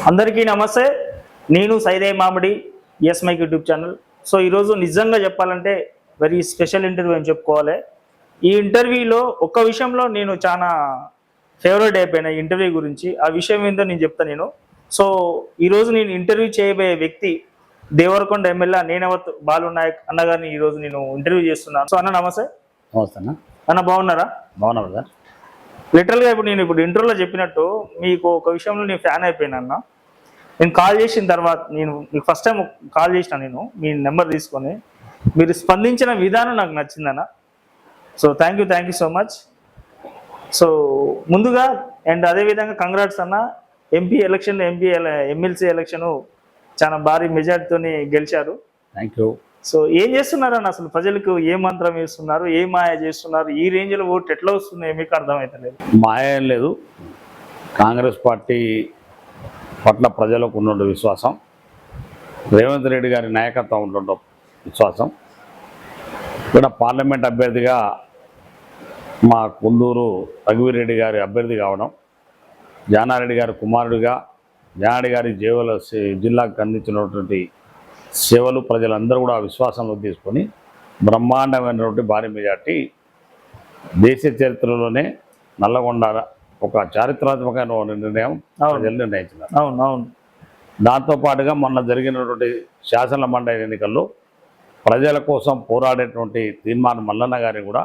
అందరికీ నమస్తే. నేను Saide Mamidi, S Mic YouTube channel. So ఈరోజు నిజంగా చెప్పాలంటే వెరీ స్పెషల్ ఇంటర్వ్యూ అని చెప్పుకోవాలి. ఈ ఇంటర్వ్యూలో ఒక్క విషయంలో నేను చాలా ఫేవరెట్ అయిపోయిన ఇంటర్వ్యూ గురించి. ఆ విషయం ఏందో నేను చెప్తాను నేను. సో ఈరోజు నేను ఇంటర్వ్యూ చేయబోయే వ్యక్తి దేవరకొండ ఎమ్మెల్యే నేనవత్ బాలు నాయక్ అన్నగారిని ఈరోజు నేను ఇంటర్వ్యూ చేస్తున్నాను. సో అన్న నమస్తే. నమస్తే అన్న, బాగున్నారా? బాగున్నాను సార్. లిటరల్గా ఇప్పుడు నేను ఇంటర్వ్యూలో చెప్పినట్టు మీకు ఒక విషయంలో నేను ఫ్యాన్ అయిపోయినా అన్న. నేను కాల్ చేసిన తర్వాత మీకు ఫస్ట్ టైం కాల్ చేసిన నేను మీ నెంబర్ తీసుకొని మీరు స్పందించిన విధానం నాకు నచ్చిందన్న. So thank you so much. So ముందుగా అండ్ అదేవిధంగా కంగ్రాట్స్ అన్న. ఎమ్మెల్సీ ఎలక్షను చాలా భారీ మెజార్టీతో గెలిచారు. Thank you. సో ఏం చేస్తున్నారన్న, అసలు ప్రజలకు ఏ మంత్రం వేస్తున్నారు, ఏ మాయ చేస్తున్నారు, ఈ రేంజ్లో ఓటు ఎట్లా వస్తున్నాయి మీకు అర్థమవుతలేదు? మాయ ఏం లేదు. కాంగ్రెస్ పార్టీ పట్ల ప్రజలకు ఉన్న విశ్వాసం, రేవంత్ రెడ్డి గారి నాయకత్వం ఉంటుండ విశ్వాసం, ఇక్కడ పార్లమెంట్ అభ్యర్థిగా మా కుందూరు రఘువీరెడ్డి గారి అభ్యర్థి కావడం, జానారెడ్డి గారి కుమారుడిగా జానారెడ్డి గారి జిల్లాకు అందించినటువంటి సేవలు ప్రజలందరూ కూడా విశ్వాసంలో తీసుకొని బ్రహ్మాండమైనటువంటి భారీ మెజార్టీ దేశ చరిత్రలోనే నల్లగొండ ఒక చారిత్రాత్మకమైన నిర్ణయం ప్రజలు నిర్ణయించినారు. అవును. దాంతోపాటుగా మొన్న జరిగినటువంటి శాసన మండలి ఎన్నికల్లో ప్రజల కోసం పోరాడేటువంటి తీర్మానం మల్లన్న గారిని కూడా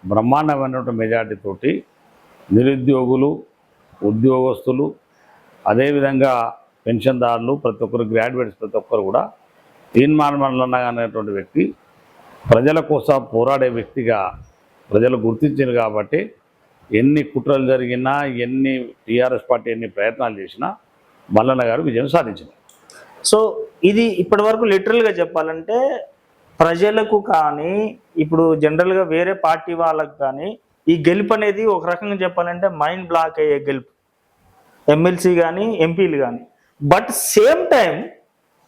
బ్రహ్మాండమైనటువంటి మెజార్టీతోటి నిరుద్యోగులు, ఉద్యోగస్తులు, అదేవిధంగా పెన్షన్దారులు, ప్రతి ఒక్కరు గ్రాడ్యుయేట్స్ ప్రతి ఒక్కరు కూడా తీర్మానం మల్లన్న అనేటువంటి వ్యక్తి ప్రజల కోసం పోరాడే వ్యక్తిగా ప్రజలు గుర్తించారు. కాబట్టి ఎన్ని కుట్రలు జరిగినా, ఎన్ని టీఆర్ఎస్ పార్టీ ఎన్ని ప్రయత్నాలు చేసినా మల్లన్న గారు విజయం సాధించారు. సో ఇది ఇప్పటి వరకు లిటరల్గా చెప్పాలంటే ప్రజలకు కానీ, ఇప్పుడు జనరల్గా వేరే పార్టీ వాళ్ళకు కానీ ఈ గెలుపు అనేది ఒక రకంగా చెప్పాలంటే మైండ్ బ్లాక్ అయ్యే గెలుపు, ఎమ్మెల్సీ కానీ ఎంపీలు కానీ. బట్ సేమ్ టైం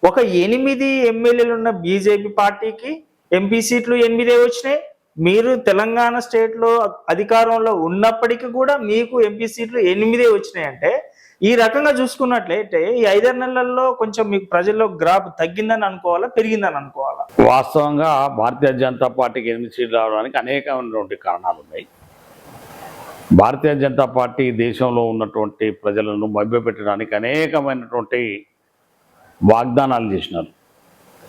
ఒక 8 ఎమ్మెల్యేలు ఉన్న బీజేపీ పార్టీకి ఎంపీ సీట్లు 8 వచ్చినాయి. మీరు తెలంగాణ స్టేట్లో అధికారంలో ఉన్నప్పటికీ కూడా మీకు ఎంపీ సీట్లు 8 వచ్చినాయి. అంటే ఈ రకంగా చూసుకున్నట్లయితే ఈ 5 నెలల్లో కొంచెం మీకు ప్రజల్లో గ్రాఫ్ తగ్గిందని అనుకోవాలా, పెరిగిందని అనుకోవాలా? వాస్తవంగా భారతీయ జనతా పార్టీకి 8 సీట్లు రావడానికి అనేకమైనటువంటి కారణాలు ఉన్నాయి. భారతీయ జనతా పార్టీ దేశంలో ఉన్నటువంటి ప్రజలను మభ్యపెట్టడానికి అనేకమైనటువంటి వాగ్దానాలు చేసినారు,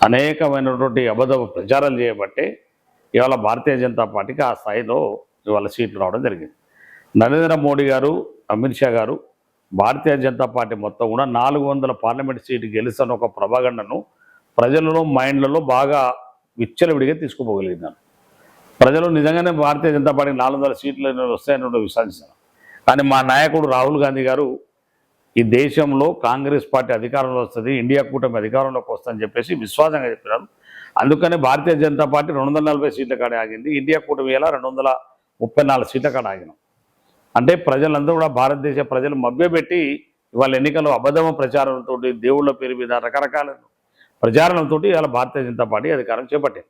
అనేకమైనటువంటి అబద్ధ ప్రచారాలు చేయబట్టే ఇవాళ భారతీయ జనతా పార్టీకి ఆ స్థాయిలో ఇవాళ సీట్లు రావడం జరిగింది. నరేంద్ర మోడీ గారు, అమిత్ షా గారు భారతీయ జనతా పార్టీ మొత్తం కూడా 400 పార్లమెంట్ సీటు గెలుస్తాను ఒక ప్రభాగండను ప్రజలలో మైండ్లలో బాగా విచ్చలవిడిగా తీసుకుపోగలిగినారు. ప్రజలు నిజంగానే భారతీయ జనతా పార్టీ 400 సీట్లు వస్తాయని విశ్వసించారు. కానీ మా నాయకుడు రాహుల్ గాంధీ గారు ఈ దేశంలో కాంగ్రెస్ పార్టీ అధికారంలో వస్తుంది, ఇండియా కూటమి అధికారంలోకి వస్తుందని చెప్పేసి విశ్వాసంగా చెప్పినారు. అందుకనే భారతీయ జనతా పార్టీ 240 సీట్ల కాడ ఆగింది. ఇండియా కూటమి ఎలా 234 సీట్ల కాడ ఆగినాం. అంటే ప్రజలందరూ కూడా భారతదేశ ప్రజలు మభ్యపెట్టి ఇవాళ ఎన్నికల్లో అబద్ధమ ప్రచారంతో, దేవుళ్ళ పేరు మీద రకరకాల ప్రచారంతో ఇవాళ భారతీయ జనతా పార్టీ అధికారం చేపట్టింది.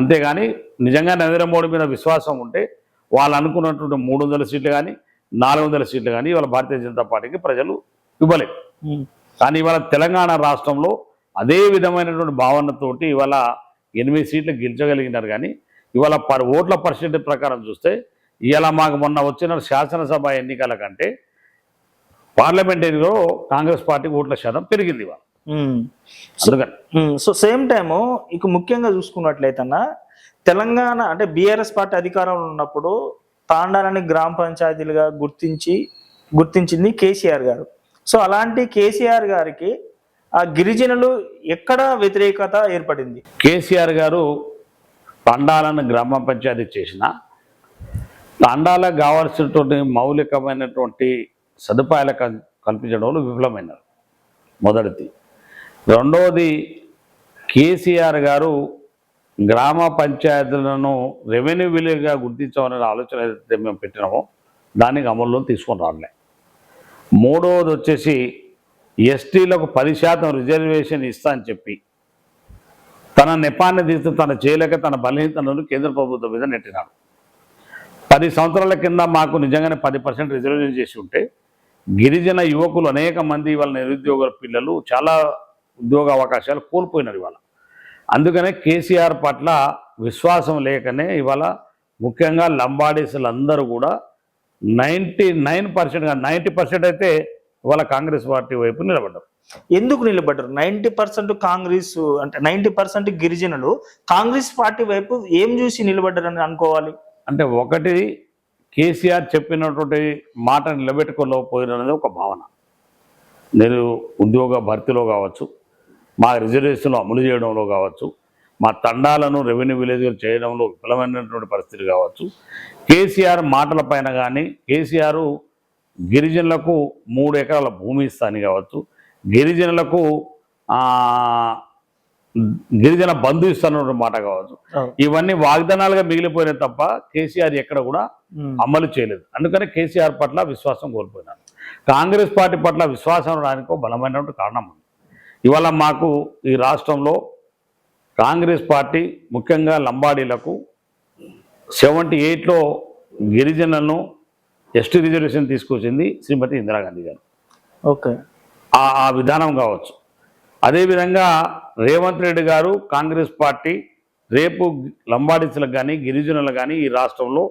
అంతేగాని నిజంగా నరేంద్ర మోడీ మీద విశ్వాసం ఉంటే వాళ్ళు అనుకున్నటువంటి 300 సీట్లు కానీ 400 సీట్లు కానీ ఇవాళ భారతీయ జనతా పార్టీకి ప్రజలు ఇవ్వలేదు. కానీ ఇవాళ తెలంగాణ రాష్ట్రంలో అదే విధమైనటువంటి భావనతోటి ఇవాళ 8 సీట్లు గెలిచగలిగినారు. కానీ ఇవాళ ఓట్ల పర్సెంటేజ్ ప్రకారం చూస్తే ఇవాళ మాకు మొన్న వచ్చిన శాసనసభ ఎన్నికల కంటే పార్లమెంటరీలో కాంగ్రెస్ పార్టీకి ఓట్ల శాతం పెరిగింది ఇవాళ. సో సేమ్ టైము ఇక ముఖ్యంగా చూసుకున్నట్లయితే తెలంగాణ అంటే బీఆర్ఎస్ పార్టీ అధికారంలో ఉన్నప్పుడు తాండాలని గ్రామ పంచాయతీలుగా గుర్తించింది కేసీఆర్ గారు. సో అలాంటి కేసీఆర్ గారికి ఆ గిరిజనులు ఎక్కడ వ్యతిరేకత ఏర్పడింది? కేసీఆర్ గారు తాండాలను గ్రామ పంచాయతీ చేసిన తాండాలకు కావాల్సినటువంటి మౌలికమైనటువంటి సదుపాయాలు కల్పించడంలో విఫలమైనారు. మొదటిది. రెండవది, కేసీఆర్ గారు గ్రామ పంచాయతీలను రెవెన్యూ విలేజ్గా గుర్తించామనే ఆలోచన ఏదైతే మేము పెట్టినామో దానికి అమల్లో తీసుకొని రాలే. మూడవది వచ్చేసి ఎస్టీలకు 10% రిజర్వేషన్ ఇస్తా అని చెప్పి తన నెపాన్ని తీస్తూ తన చేయలేక తన బలహీనతలను కేంద్ర ప్రభుత్వం మీద నెట్టినాడు. 10 సంవత్సరాల కింద మాకు నిజంగానే 10% రిజర్వేషన్ చేసి ఉంటే గిరిజన యువకులు అనేక మంది వాళ్ళ నిరుద్యోగ పిల్లలు చాలా ఉద్యోగ అవకాశాలు కోల్పోయినారు ఇవాళ. అందుకనే కేసీఆర్ పట్ల విశ్వాసం లేకనే ఇవాళ ముఖ్యంగా లంబాడీసులందరూ కూడా 99% 90% అయితే ఇవాళ కాంగ్రెస్ పార్టీ వైపు నిలబడ్డారు. ఎందుకు నిలబడ్డారు? 90% కాంగ్రెస్ అంటే 90% గిరిజనులు కాంగ్రెస్ పార్టీ వైపు ఏం చూసి నిలబడ్డారని అనుకోవాలి? అంటే ఒకటి, కేసీఆర్ చెప్పినటువంటి మాట నిలబెట్టుకోలేకపోయినది ఒక భావన. నేను ఉద్యోగ భర్తీలో కావచ్చు, మా రిజర్వేషన్లు అమలు చేయడంలో కావచ్చు, మా తండాలను రెవెన్యూ విలేజ్లు చేయడంలో విఫలమైనటువంటి పరిస్థితి కావచ్చు, కేసీఆర్ మాటల పైన కానీ, కేసీఆర్ గిరిజనులకు 3 ఎకరాల భూమి ఇస్తాను కావచ్చు, గిరిజనులకు గిరిజన బంధు ఇస్తానన్న మాట కావచ్చు, ఇవన్నీ వాగ్దానాలుగా మిగిలిపోయినాయి తప్ప కేసీఆర్ ఎక్కడ కూడా అమలు చేయలేదు. అందుకని కేసీఆర్ పట్ల విశ్వాసం కోల్పోయినారు. కాంగ్రెస్ పార్టీ పట్ల విశ్వాసం రానికి బలమైనటువంటి కారణం ఉంది. ఇవాళ మాకు ఈ రాష్ట్రంలో కాంగ్రెస్ పార్టీ ముఖ్యంగా లంబాడీలకు 78లో గిరిజనులను ఎస్టీ రిజర్వేషన్ తీసుకొచ్చింది శ్రీమతి ఇందిరాగాంధీ గారు. ఓకే, ఆ విధానం కావచ్చు. అదేవిధంగా రేవంత్ రెడ్డి గారు కాంగ్రెస్ పార్టీ రేపు లంబాడీసులకు కానీ గిరిజనులకు కానీ ఈ రాష్ట్రంలో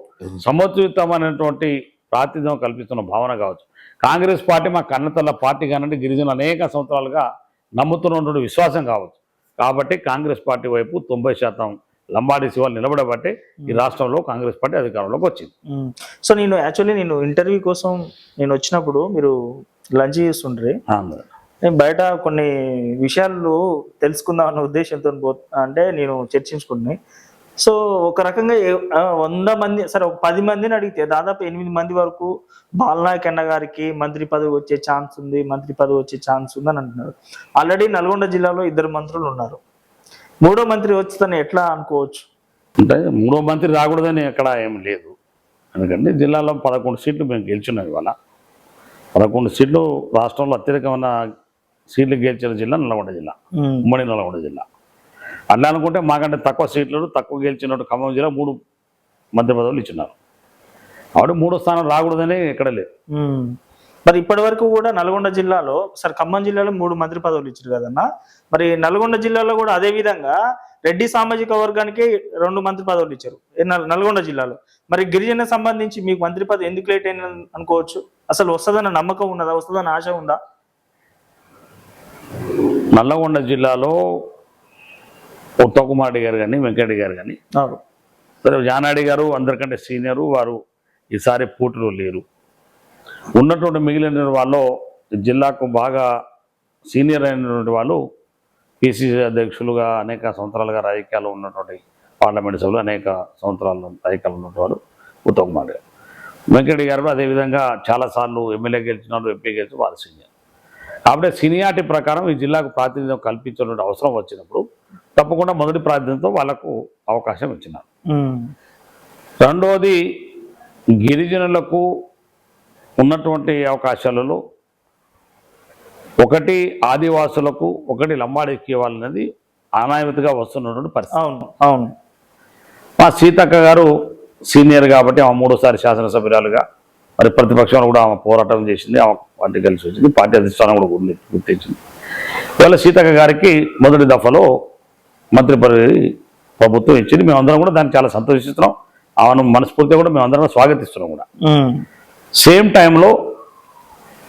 సముచితమైనటువంటి ప్రాతినిధ్యం కల్పిస్తున్న భావన కావచ్చు. కాంగ్రెస్ పార్టీ మా కన్నతల్ల పార్టీ కానంటే గిరిజనులు అనేక సంవత్సరాలుగా నమ్ముతున్నటువంటి విశ్వాసం కావచ్చు. కాబట్టి కాంగ్రెస్ పార్టీ వైపు 90% లంబాడీస్ వాళ్ళు నిలబడబట్టే ఈ రాష్ట్రంలో కాంగ్రెస్ పార్టీ అధికారంలోకి వచ్చింది. సో నేను యాక్చువల్లీ ఇంటర్వ్యూ కోసం నేను వచ్చినప్పుడు మీరు లంచ్ చేస్తుండ్రి. నేను బయట కొన్ని విషయాలు తెలుసుకుందాం అన్న ఉద్దేశంతో అంటే నేను చర్చించుకున్నాను. సో ఒక రకంగా 100 మంది సరే ఒక 10 మందిని అడిగితే దాదాపు 8 మంది వరకు బాలనాయక్ అన్న గారికి మంత్రి పదవి వచ్చే ఛాన్స్ ఉంది అని అంటున్నారు. ఆల్రెడీ నల్గొండ జిల్లాలో 2 మంత్రులు ఉన్నారు. 3వ మంత్రి వచ్చుదని ఎట్లా అనుకోవచ్చు? అంటే 3వ మంత్రి రాకూడదని ఎక్కడ ఏం లేదు. ఎందుకంటే జిల్లాలో 11 సీట్లు మేము గెలిచున్నాం. ఇవాళ 11 సీట్లు రాష్ట్రంలో అత్యధికమైన సీట్లు గెలిచిన జిల్లా నల్గొండ జిల్లా, ఉమ్మడి నల్గొండ జిల్లా. అట్లా అనుకుంటే మాకంటే తక్కువ సీట్లు తక్కువ గెలిచినట్టు ఖమ్మం జిల్లా 3 మంత్రి పదవులు ఇచ్చినారు. ఆవిడ 3వ స్థానం రాకూడదని ఎక్కడ లేదు. మరి ఇప్పటి వరకు కూడా నల్గొండ జిల్లాలో సరే ఖమ్మం జిల్లాలో 3 మంత్రి పదవులు ఇచ్చారు కదన్నా, మరి నల్గొండ జిల్లాలో కూడా అదే విధంగా రెడ్డి సామాజిక వర్గానికి 2 మంత్రి పదవులు ఇచ్చారు నల్గొండ జిల్లాలో. మరి గిరిజన సంబంధించి మీకు మంత్రి పదవి ఎందుకు లేట్ అయిన అనుకోవచ్చు? అసలు వస్తుందన్న నమ్మకం ఉన్నదా? వస్తుందన్న ఆశ ఉందా? నల్లగొండ జిల్లాలో ఉత్తమ్ కుమార్ రెడ్డి గారు కానీ వెంకటరెడ్డి గారు కానీ సరే జానారెడ్డి గారు అందరికంటే సీనియరు, వారు ఈసారి పోటీలో లేరు. ఉన్నటువంటి మిగిలిన వాళ్ళు జిల్లాకు బాగా సీనియర్ అయినటువంటి వాళ్ళు పిసిసి అధ్యక్షులుగా అనేక సంవత్సరాలుగా రాజకీయాలు ఉన్నటువంటి పార్లమెంట్ సభ్యులు అనేక సంవత్సరాలు రాజకీయాలు ఉన్నటువంటి వాడు ఉత్తమ్ కుమార్ గారు. వెంకటరెడ్డి గారు అదేవిధంగా చాలాసార్లు ఎమ్మెల్యే గెలిచినారు, ఎంపీ గెలిచి వారు సీనియర్. కాబట్టి సీనియారిటీ ప్రకారం ఈ జిల్లాకు ప్రాతినిధ్యం కల్పించాల్సిన అవసరం వచ్చినప్పుడు తప్పకుండా మొదటి ప్రాతినిధ్యంతో వాళ్ళకు అవకాశం ఇచ్చినారు. రెండవది, గిరిజనులకు ఉన్నటువంటి అవకాశాలలో ఒకటి ఆదివాసులకు, ఒకటి లంబాడీకి ఇవ్వాలనేది అనాయమతిగా వస్తున్నటువంటి పరిస్థితి. అవును. మా సీతక్క గారు సీనియర్ కాబట్టి ఆమె 3వ శాసనసభ్యురాలుగా, మరి ప్రతిపక్షంలో కూడా ఆమె పోరాటం చేసింది, ఆమె పార్టీ కలిసి వచ్చింది, పార్టీ అధిష్టానం కూడా గుర్తించింది. ఇవాళ సీతక్క గారికి మొదటి దఫలో మంత్రి పదవి ప్రభుత్వం ఇచ్చింది. మేమందరం కూడా దాన్ని చాలా సంతోషిస్తున్నాం. ఆమెను మనస్ఫూర్తిగా కూడా మేమందరం స్వాగతిస్తున్నాం కూడా. సేమ్ టైంలో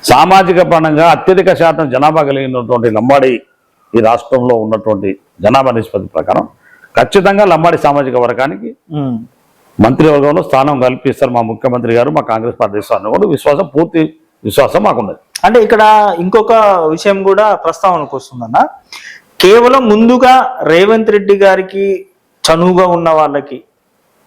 సామాజిక పరంగా అత్యధిక శాతం జనాభా కలిగినటువంటి లంబాడి ఈ రాష్ట్రంలో ఉన్నటువంటి జనాభా నిష్పత్తి ప్రకారం ఖచ్చితంగా లంబాడి సామాజిక వర్గానికి మంత్రివర్గంలో స్థానం కల్పిస్తారు మా ముఖ్యమంత్రి గారు, మా కాంగ్రెస్ పార్టీ కూడా పూర్తి విశ్వాసం మాకున్నది. అంటే ఇక్కడ ఇంకొక విషయం కూడా ప్రస్తావనకు వస్తుందన్న, కేవలం ముందుగా రేవంత్ రెడ్డి గారికి చనువుగా ఉన్న వాళ్ళకి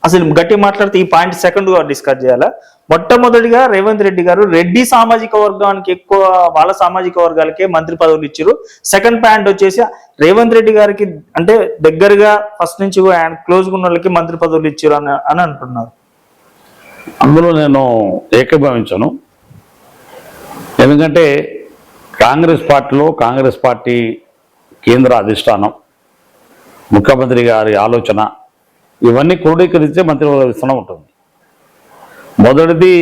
అసలు గట్టి మాట్లాడితే ఈ పాయింట్ సెకండ్గా డిస్కస్ చేయాలా. మొట్టమొదటిగా రేవంత్ రెడ్డి గారు రెడ్డి సామాజిక వర్గానికి ఎక్కువ వాళ్ళ సామాజిక వర్గాలకే మంత్రి పదవులు ఇచ్చారు. సెకండ్ పాయింట్ వచ్చేసి రేవంత్ రెడ్డి గారికి అంటే దగ్గరగా ఫస్ట్ నుంచి ఆయన క్లోజ్గా ఉన్న వాళ్ళకి మంత్రి పదవులు ఇచ్చారు అని అంటున్నారు. అందులో నేను ఏకీభవించను. ఎందుకంటే కాంగ్రెస్ పార్టీ కేంద్ర అధిష్టానం, ముఖ్యమంత్రి గారి ఆలోచన ఇవన్నీ క్రోడీకరిస్తే మంత్రివర్గ విస్తరణ ఉంటుంది. మొదటిది,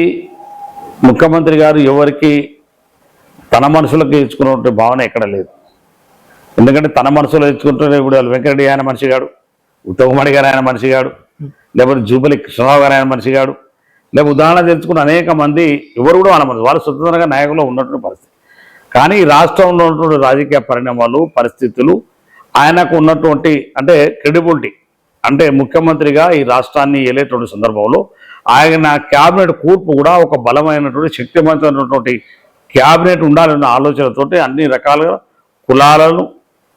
ముఖ్యమంత్రి గారు ఎవరికి తన మనసులకు ఇచ్చుకున్నటువంటి భావన ఎక్కడ లేదు. ఎందుకంటే తన మనసులో ఇచ్చుకుంటే ఇప్పుడు వెంకటరెడ్డి ఆయన మనిషి కాడు, ఉత్తమమణి గారు ఆయన మనిషి కాడు, లేకపోతే జూపల్లి కృష్ణరావు గారు ఆయన మనిషి కాడు, లేకపోతే ఉదాహరణ తెలుసుకున్న అనేక మంది ఎవరు కూడా వాళ్ళ మనసు వాళ్ళు స్వతంత్రంగా నాయకులు ఉన్నటువంటి పరిస్థితి. కానీ ఈ రాష్ట్రంలో ఉన్నటువంటి రాజకీయ పరిణామాలు పరిస్థితులు ఆయనకు ఉన్నటువంటి అంటే క్రెడిబిలిటీ అంటే ముఖ్యమంత్రిగా ఈ రాష్ట్రాన్ని ఏలేటువంటి సందర్భంలో ఆయన క్యాబినెట్ కూర్పు కూడా ఒక బలమైనటువంటి శక్తివంతమైనటువంటి క్యాబినెట్ ఉండాలన్న ఆలోచనతోటి అన్ని రకాలుగా కులాలను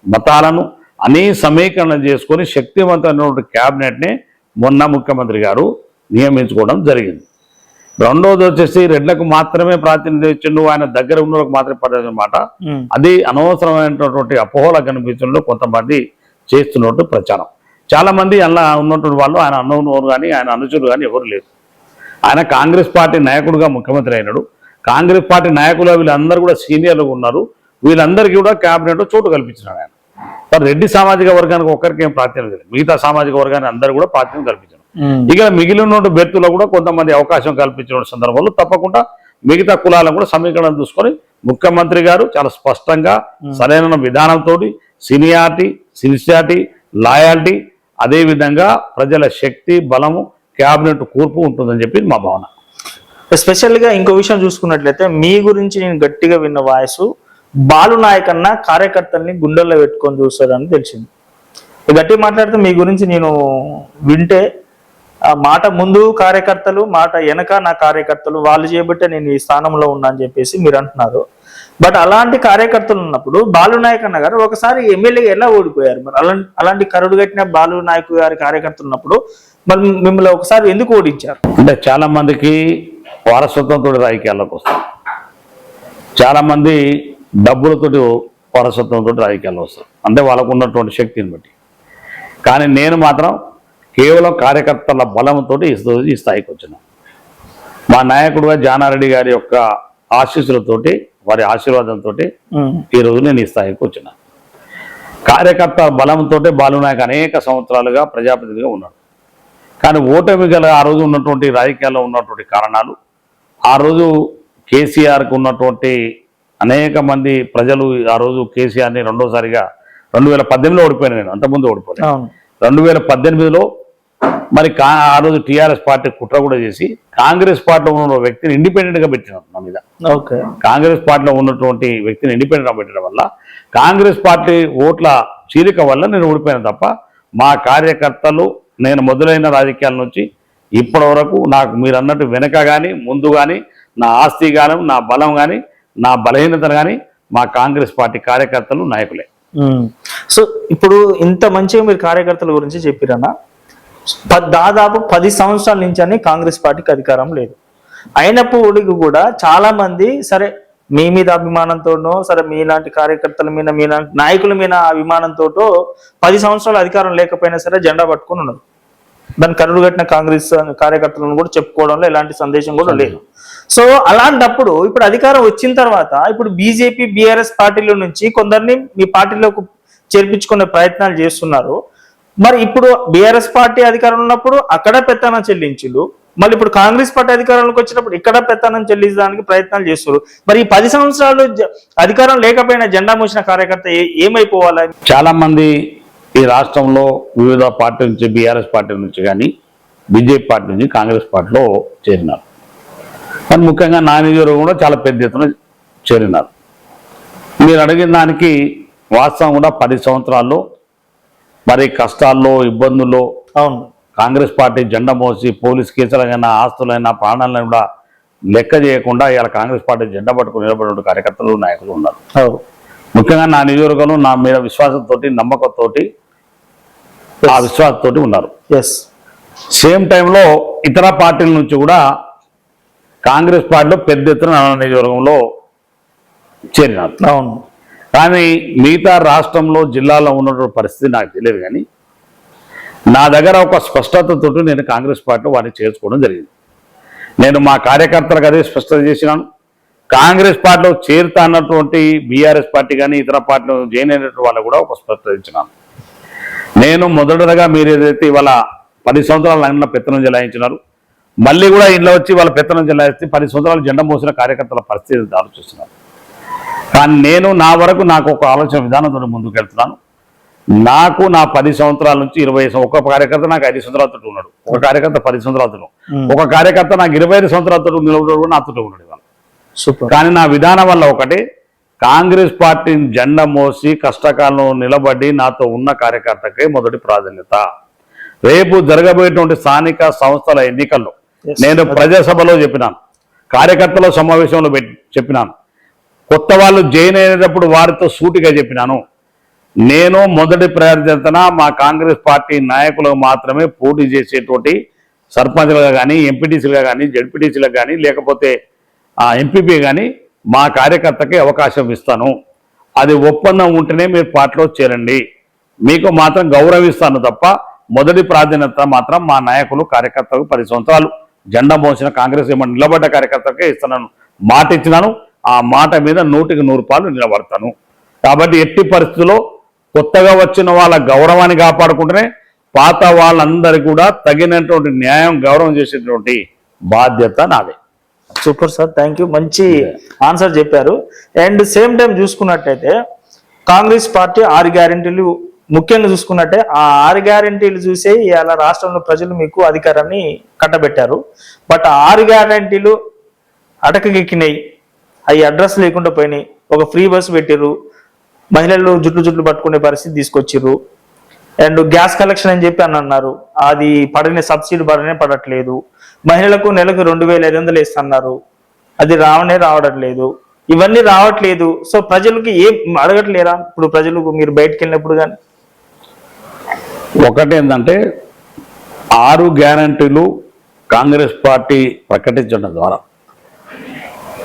మతాలను అన్ని సమీకరణ చేసుకొని శక్తివంతమైనటువంటి క్యాబినెట్ని మొన్న ముఖ్యమంత్రి గారు నియమించుకోవడం జరిగింది. రెండోది వచ్చేసి రెడ్లకు మాత్రమే ప్రాతినిధ్యం ఇచ్చిండు, ఆయన దగ్గర ఉన్న మాత్రమే పడేది మాట. అది అనవసరమైనటువంటి అపోహలకు కనిపించడంలో కొంతమంది చేస్తున్నట్టు ప్రచారం. చాలా మంది అలా ఉన్నటువంటి వాళ్ళు ఆయన అన్నోరు కానీ ఆయన అనుచరులు కానీ ఎవరు లేరు. ఆయన కాంగ్రెస్ పార్టీ నాయకుడుగా ముఖ్యమంత్రి అయినాడు. కాంగ్రెస్ పార్టీ నాయకులు వీళ్ళందరూ కూడా సీనియర్లుగా ఉన్నారు. వీళ్ళందరికీ కూడా క్యాబినెట్లో చోటు కల్పించినాడు ఆయన. మరి రెడ్డి సామాజిక వర్గానికి ఒక్కరికి ఏం ప్రాధాన్యత లేదు, మిగతా సామాజిక వర్గానికి అందరూ కూడా ప్రాధాన్యత కల్పించారు. ఇక మిగిలిన బెర్తులో కూడా కొంతమంది అవకాశం కల్పించిన సందర్భంలో తప్పకుండా మిగతా కులాలను కూడా సమీకరణ చూసుకొని ముఖ్యమంత్రి గారు చాలా స్పష్టంగా సరైన విధానంతో సీనియారిటీ సిన్సియారిటీ లాయాలిటీ అదేవిధంగా ప్రజల శక్తి బలము క్యాబినెట్ కూర్పు ఉంటుందని చెప్పి మా భావన. స్పెషల్గా ఇంకో విషయం చూసుకున్నట్లయితే మీ గురించి నేను గట్టిగా విన్న వాయిస్ బాలు నాయక్ అన్న కార్యకర్తల్ని గుండెల్లో పెట్టుకొని చూస్తారని తెలిసింది. గట్టిగా మాట్లాడితే మీ గురించి నేను వింటే ఆ మాట ముందు కార్యకర్తలు మాట వెనక నా కార్యకర్తలు వాళ్ళు చేయబట్టే నేను ఈ స్థానంలో ఉన్నా అని చెప్పేసి మీరు అంటున్నారు. బట్ అలాంటి కార్యకర్తలు ఉన్నప్పుడు బాలు నాయక్ అన్న గారు ఒకసారి ఎమ్మెల్యేగా ఎలా ఓడిపోయారు? మరి అలాంటి కరుడు కట్టిన బాలు నాయక్ గారి కార్యకర్తలు ఉన్నప్పుడు మరి మిమ్మల్ని ఒకసారి ఎందుకు ఓడించారు? అంటే చాలా మందికి వారసత్వంతో రాజకీయాల్లోకి వస్తారు, చాలా మంది డబ్బులతో వారసత్వంతో రాజకీయాల్లో వస్తారు, అంటే వాళ్ళకు ఉన్నటువంటి శక్తిని బట్టి. కానీ నేను మాత్రం కేవలం కార్యకర్తల బలంతో ఈ స్థాయికి వచ్చినాం. మా నాయకుడుగా జానారెడ్డి గారి యొక్క ఆశీస్సులతోటి వారి ఆశీర్వాదంతో ఈ రోజు నేను ఈ స్థాయికి వచ్చిన. కార్యకర్త బలంతో బాలునాయక్ అనేక సంవత్సరాలుగా ప్రజాప్రతినిధిగా ఉన్నాడు. కానీ ఓటమి గల ఆ రోజు ఉన్నటువంటి రాజకీయాల్లో ఉన్నటువంటి కారణాలు, ఆ రోజు కేసీఆర్కి ఉన్నటువంటి అనేక మంది ప్రజలు ఆ రోజు కేసీఆర్ని రెండోసారిగా 2018లో ఓడిపోయాను నేను, అంతకుముందు ఓడిపోయాను. 2018లో మరి ఆ రోజు టీఆర్ఎస్ పార్టీ కుట్ర కూడా చేసి కాంగ్రెస్ పార్టీలో ఉన్న వ్యక్తిని ఇండిపెండెంట్గా పెట్టినాం నా మీద. కాంగ్రెస్ పార్టీలో ఉన్నటువంటి వ్యక్తిని ఇండిపెండెంట్గా పెట్టడం వల్ల కాంగ్రెస్ పార్టీ ఓట్ల చీలిక వల్ల నేను ఓడిపోయాను తప్ప మా కార్యకర్తలు నేను మొదలైన రాజకీయాల నుంచి ఇప్పటి వరకు నాకు మీరు అన్నట్టు వెనక కానీ ముందు కానీ నా ఆస్తి కానీ నా బలం కానీ నా బలహీనత కానీ మా కాంగ్రెస్ పార్టీ కార్యకర్తలు నాయకులే. సో ఇప్పుడు ఇంత మంచిగా మీరు కార్యకర్తల గురించి చెప్పిరన్నా, దాదాపు 10 సంవత్సరాల నుంచి అని కాంగ్రెస్ పార్టీకి అధికారం లేదు. అయినప్పటికీ కూడా చాలా మంది సరే మీ మీద అభిమానంతోనో సరే మీలాంటి కార్యకర్తల మీద మీలాంటి నాయకుల మీద అభిమానంతో 10 సంవత్సరాల అధికారం లేకపోయినా సరే జెండా పట్టుకొని ఉన్నారు. దాన్ని కరుడు కట్టిన కాంగ్రెస్ కార్యకర్తలను కూడా చెప్పుకోవడంలో ఎలాంటి సందేశం కూడా లేదు. సో అలాంటప్పుడు ఇప్పుడు అధికారం వచ్చిన తర్వాత ఇప్పుడు బీజేపీ బీఆర్ఎస్ పార్టీల నుంచి కొందరిని మీ పార్టీలోకి చేర్పించుకునే ప్రయత్నాలు చేస్తున్నారు. మరి ఇప్పుడు బీఆర్ఎస్ పార్టీ అధికారం ఉన్నప్పుడు అక్కడ పెత్తనం చెల్లించులు, మళ్ళీ ఇప్పుడు కాంగ్రెస్ పార్టీ అధికారంలోకి వచ్చినప్పుడు ఇక్కడ పెత్తనం చెల్లించడానికి ప్రయత్నాలు చేస్తారు. మరి ఈ 10 సంవత్సరాలు అధికారం లేకపోయినా జెండా మోసిన కార్యకర్త ఏమైపోవాలి? చాలా మంది ఈ రాష్ట్రంలో వివిధ పార్టీ నుంచి బీఆర్ఎస్ పార్టీ నుంచి కానీ బీజేపీ పార్టీ నుంచి కాంగ్రెస్ పార్టీలో చేరినారు. కానీ ముఖ్యంగా నా నియోజకవర్గం కూడా చాలా పెద్ద ఎత్తున చేరినారు. మీరు అడిగిన దానికి వాస్తవం కూడా 10 సంవత్సరాల్లో మరి కష్టాల్లో ఇబ్బందుల్లో అవును కాంగ్రెస్ పార్టీ జెండా మోసి పోలీస్ కేసులైనా ఆస్తులైనా ప్రాణాలను కూడా లెక్క చేయకుండా ఇలా కాంగ్రెస్ పార్టీ జెండా పట్టుకుని నిలబడిన కార్యకర్తలు నాయకులు ఉన్నారు. ముఖ్యంగా నా నియోజకవర్గంలో నా మీద విశ్వాసంతో నమ్మకంతో ఆ విశ్వాసంతో ఉన్నారు. సేమ్ టైంలో ఇతర పార్టీల నుంచి కూడా కాంగ్రెస్ పార్టీలో పెద్ద ఎత్తున నా నియోజకవర్గంలో చేరినారు. అవును. కానీ మిగతా రాష్ట్రంలో జిల్లాలో ఉన్నటువంటి పరిస్థితి నాకు తెలియదు. కానీ నా దగ్గర ఒక స్పష్టతతో నేను కాంగ్రెస్ పార్టీలో వారిని చేసుకోవడం జరిగింది. నేను మా కార్యకర్తలకు అదే స్పష్టత చేసినాను. కాంగ్రెస్ పార్టీలో చేరుతా అన్నటువంటి బీఆర్ఎస్ పార్టీ కానీ ఇతర పార్టీలో జాయిన్ అయినటువంటి వాళ్ళు కూడా ఒక స్పష్టత ఇచ్చినాను. నేను మొదటగా మీరు ఏదైతే ఇవాళ 10 సంవత్సరాల లంఘన పెత్తనం చెలాయించినారు, మళ్ళీ కూడా ఇంట్లో వచ్చి వాళ్ళ పెత్తనం చెలాయిస్తే 10 సంవత్సరాలు జెండా మోసిన కార్యకర్తల పరిస్థితి ఆలోచిస్తున్నారు. కానీ నేను నా వరకు నాకు ఒక ఆలోచన విధానంతో ముందుకు వెళ్తున్నాను. నాకు నా 10 సంవత్సరాల నుంచి 20 ఒక కార్యకర్త నాకు 5 సంవత్సరాలతో ఉన్నాడు, ఒక కార్యకర్త 10 సంవత్సరాలతో, ఒక కార్యకర్త నాకు 25 సంవత్సరాలతో నిలబడి నాతో ఉన్నాడు ఇవాళ. సూపర్. కానీ నా విధానం వల్ల ఒకటి, కాంగ్రెస్ పార్టీని జెండా మోసి కష్టకాలంలో నిలబడి నాతో ఉన్న కార్యకర్తకే మొదటి ప్రాధాన్యత. రేపు జరగబోయేటువంటి స్థానిక సంస్థల ఎన్నికల్లో నేను ప్రజాసభలో చెప్పినాను, కార్యకర్తల సమావేశంలో చెప్పినాను, కొత్త వాళ్ళు జాయిన్ అయినప్పుడు వారితో సూటిగా చెప్పినాను, నేను మొదటి ప్రాధాన్యతన మా కాంగ్రెస్ పార్టీ నాయకులకు మాత్రమే పోటీ చేసేటువంటి సర్పంచ్లుగా కానీ, ఎంపీటీసీలుగా కానీ, జడ్పీటీసీలుగా కానీ, లేకపోతే ఎంపీపీ కానీ మా కార్యకర్తకి అవకాశం ఇస్తాను. అది ఒప్పందం ఉంటేనే మీరు పార్టీలో చేరండి, మీకు మాత్రం గౌరవిస్తాను తప్ప మొదటి ప్రాధాన్యత మాత్రం మా నాయకులు కార్యకర్తలకు 10 సంవత్సరాలు జెండా మోసిన కాంగ్రెస్ ఏమన్నా నిలబడ్డ కార్యకర్తకే ఇస్తున్నాను, మాట ఇచ్చినాను. ఆ మాట మీద 100కి 100 రూపాయలు నిలబడతాను. కాబట్టి ఎట్టి పరిస్థితుల్లో కొత్తగా వచ్చిన వాళ్ళ గౌరవాన్ని కాపాడుకుంటేనే పాత వాళ్ళందరికీ కూడా తగినటువంటి న్యాయం గౌరవం చేసేటువంటి బాధ్యత నాదే. సూపర్ సార్, థ్యాంక్ యూ, మంచి ఆన్సర్ చెప్పారు. అండ్ సేమ్ టైం చూసుకున్నట్టయితే కాంగ్రెస్ పార్టీ 6 గ్యారెంటీలు ముఖ్యంగా చూసుకున్నట్టే ఆ 6 గ్యారెంటీలు చూసే ఇలా రాష్ట్రంలో ప్రజలు మీకు అధికారాన్ని కట్టబెట్టారు. బట్ 6 గ్యారెంటీలు అటకెక్కినాయి, అవి అడ్రస్ లేకుండా పోయినాయి. ఒక ఫ్రీ బస్ పెట్టిర్రు, మహిళలు జుట్లు పట్టుకునే పరిస్థితి తీసుకొచ్చిర్రు. అండ్ గ్యాస్ కలెక్షన్ అని చెప్పి అని అన్నారు, అది సబ్సిడీ పడట్లేదు. మహిళలకు నెలకు 2500 ఇస్తున్నారు, అది రావట్లేదు. ఇవన్నీ రావట్లేదు. సో ప్రజలకు ఏం అడగట్లేరా ఇప్పుడు ప్రజలకు మీరు బయటకు వెళ్ళినప్పుడు? కానీ ఒకటి ఏంటంటే 6 గ్యారంటీలు కాంగ్రెస్ పార్టీ ప్రకటించడం ద్వారా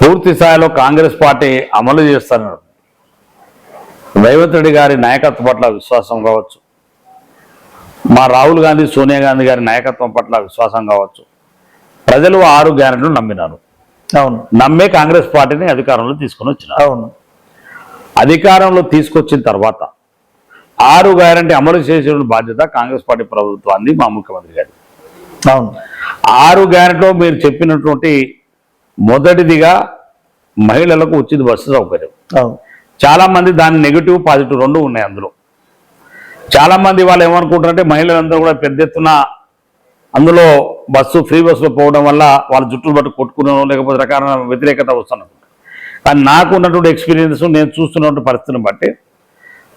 పూర్తి స్థాయిలో కాంగ్రెస్ పార్టీ అమలు చేస్తున్నారు. రేవంత్ రెడ్డి గారి నాయకత్వం పట్ల విశ్వాసం కావచ్చు, మా రాహుల్ గాంధీ సోనియా గాంధీ గారి నాయకత్వం పట్ల విశ్వాసం కావచ్చు, ప్రజలు 6 గ్యారెంటీలు నమ్మినారు. అవును, నమ్మే కాంగ్రెస్ పార్టీని అధికారంలో తీసుకొని వచ్చినారు. అవును, అధికారంలో తీసుకొచ్చిన తర్వాత 6 గ్యారెంటీ అమలు చేసే బాధ్యత కాంగ్రెస్ పార్టీ ప్రభుత్వాన్ని, మా ముఖ్యమంత్రి గారి. అవును, 6 గ్యారెంటీలో మీరు చెప్పినటువంటి మొదటిదిగా మహిళలకు ఉచిత బస్సు సౌకర్యం. అవును, చాలా మంది దాని నెగిటివ్ పాజిటివ్ 2 ఉన్నాయి. అందులో చాలా మంది వాళ్ళు ఏమనుకుంటారంటే మహిళలందరూ కూడా పెద్ద ఎత్తున అందులో ఫ్రీ బస్సులో పోవడం వల్ల వాళ్ళ జుట్టులు బట్టి కొట్టుకున్నాను, లేకపోతే రకాల వ్యతిరేకత వస్తున్నారు. కానీ నాకు ఉన్నటువంటి ఎక్స్పీరియన్స్, నేను చూస్తున్నటువంటి పరిస్థితిని బట్టి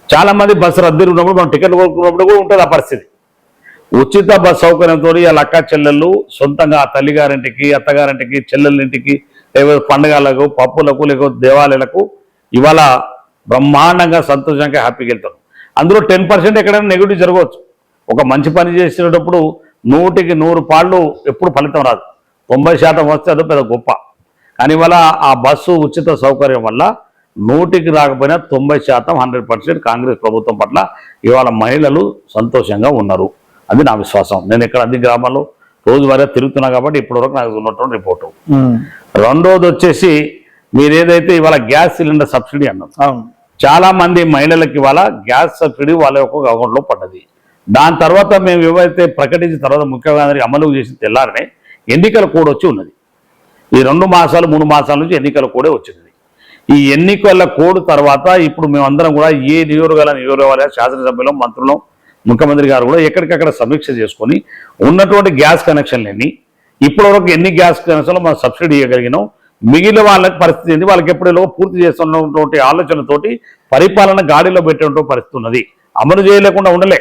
చాలా మంది బస్సు రద్దీ ఉన్నప్పుడు మనం టికెట్ కొనుక్కున్నప్పుడు కూడా ఉంటుంది ఆ పరిస్థితి. ఉచిత బస్ సౌకర్యంతో వాళ్ళ అక్క చెల్లెళ్ళు సొంతంగా తల్లిగారింటికి, అత్తగారింటికి, చెల్లెళ్ళింటికి, లేకపోతే పండుగలకు, పప్పులకు, లేకపోతే దేవాలయాలకు ఇవాళ బ్రహ్మాండంగా సంతోషంగా హ్యాపీగా వెళ్తారు. అందులో 10% ఎక్కడైనా నెగిటివ్ జరగవచ్చు. ఒక మంచి పని చేసేటప్పుడు 100కి 100 పాళ్ళు ఎప్పుడు ఫలితం రాదు, 90% వస్తే అది పెద్ద గొప్ప. కానీ ఇవాళ ఆ బస్సు ఉచిత సౌకర్యం వల్ల 100కి రాకపోయినా 90% 100% కాంగ్రెస్ ప్రభుత్వం పట్ల ఇవాళ మహిళలు సంతోషంగా ఉన్నారు. అది నా విశ్వాసం. నేను ఇక్కడ అన్ని గ్రామాల్లో రోజువారీ తిరుగుతున్నా కాబట్టి ఇప్పటివరకు నాకు ఉన్నటువంటి రిపోర్టు. రెండోది వచ్చేసి మీరు ఏదైతే ఇవాళ గ్యాస్ సిలిండర్ సబ్సిడీ అన్నాం, చాలా మంది మహిళలకు ఇవాళ గ్యాస్ సబ్సిడీ వాళ్ళ యొక్క అకౌంట్లో పడ్డది. దాని తర్వాత మేము ఏవైతే ప్రకటించిన తర్వాత ముఖ్యమంత్రి అమలు చేసిన తెల్లారనే ఎన్నికల కోడ్ వచ్చి ఉన్నది. ఈ 2 మాసాలు 3 మాసాల నుంచి ఎన్నికల కోడే వచ్చింది. ఈ ఎన్నికల కోడ్ తర్వాత ఇప్పుడు మేమందరం కూడా ఏ నియోజకవర్గాల శాసనసభ్యులు, మంత్రులు, ముఖ్యమంత్రి గారు కూడా ఎక్కడికక్కడ సమీక్ష చేసుకొని ఉన్నటువంటి గ్యాస్ కనెక్షన్లన్నీ ఇప్పటివరకు ఎన్ని గ్యాస్ కనెక్షన్లు మనం సబ్సిడీ ఇవ్వగలిగినాం, మిగిలిన వాళ్ళకి పరిస్థితి ఏంటి, వాళ్ళకి ఎప్పుడో పూర్తి చేస్తున్నటువంటి ఆలోచనతోటి పరిపాలన గాడిలో పెట్టేటువంటి పరిస్థితి ఉన్నది. అమలు చేయలేకుండా ఉండలే,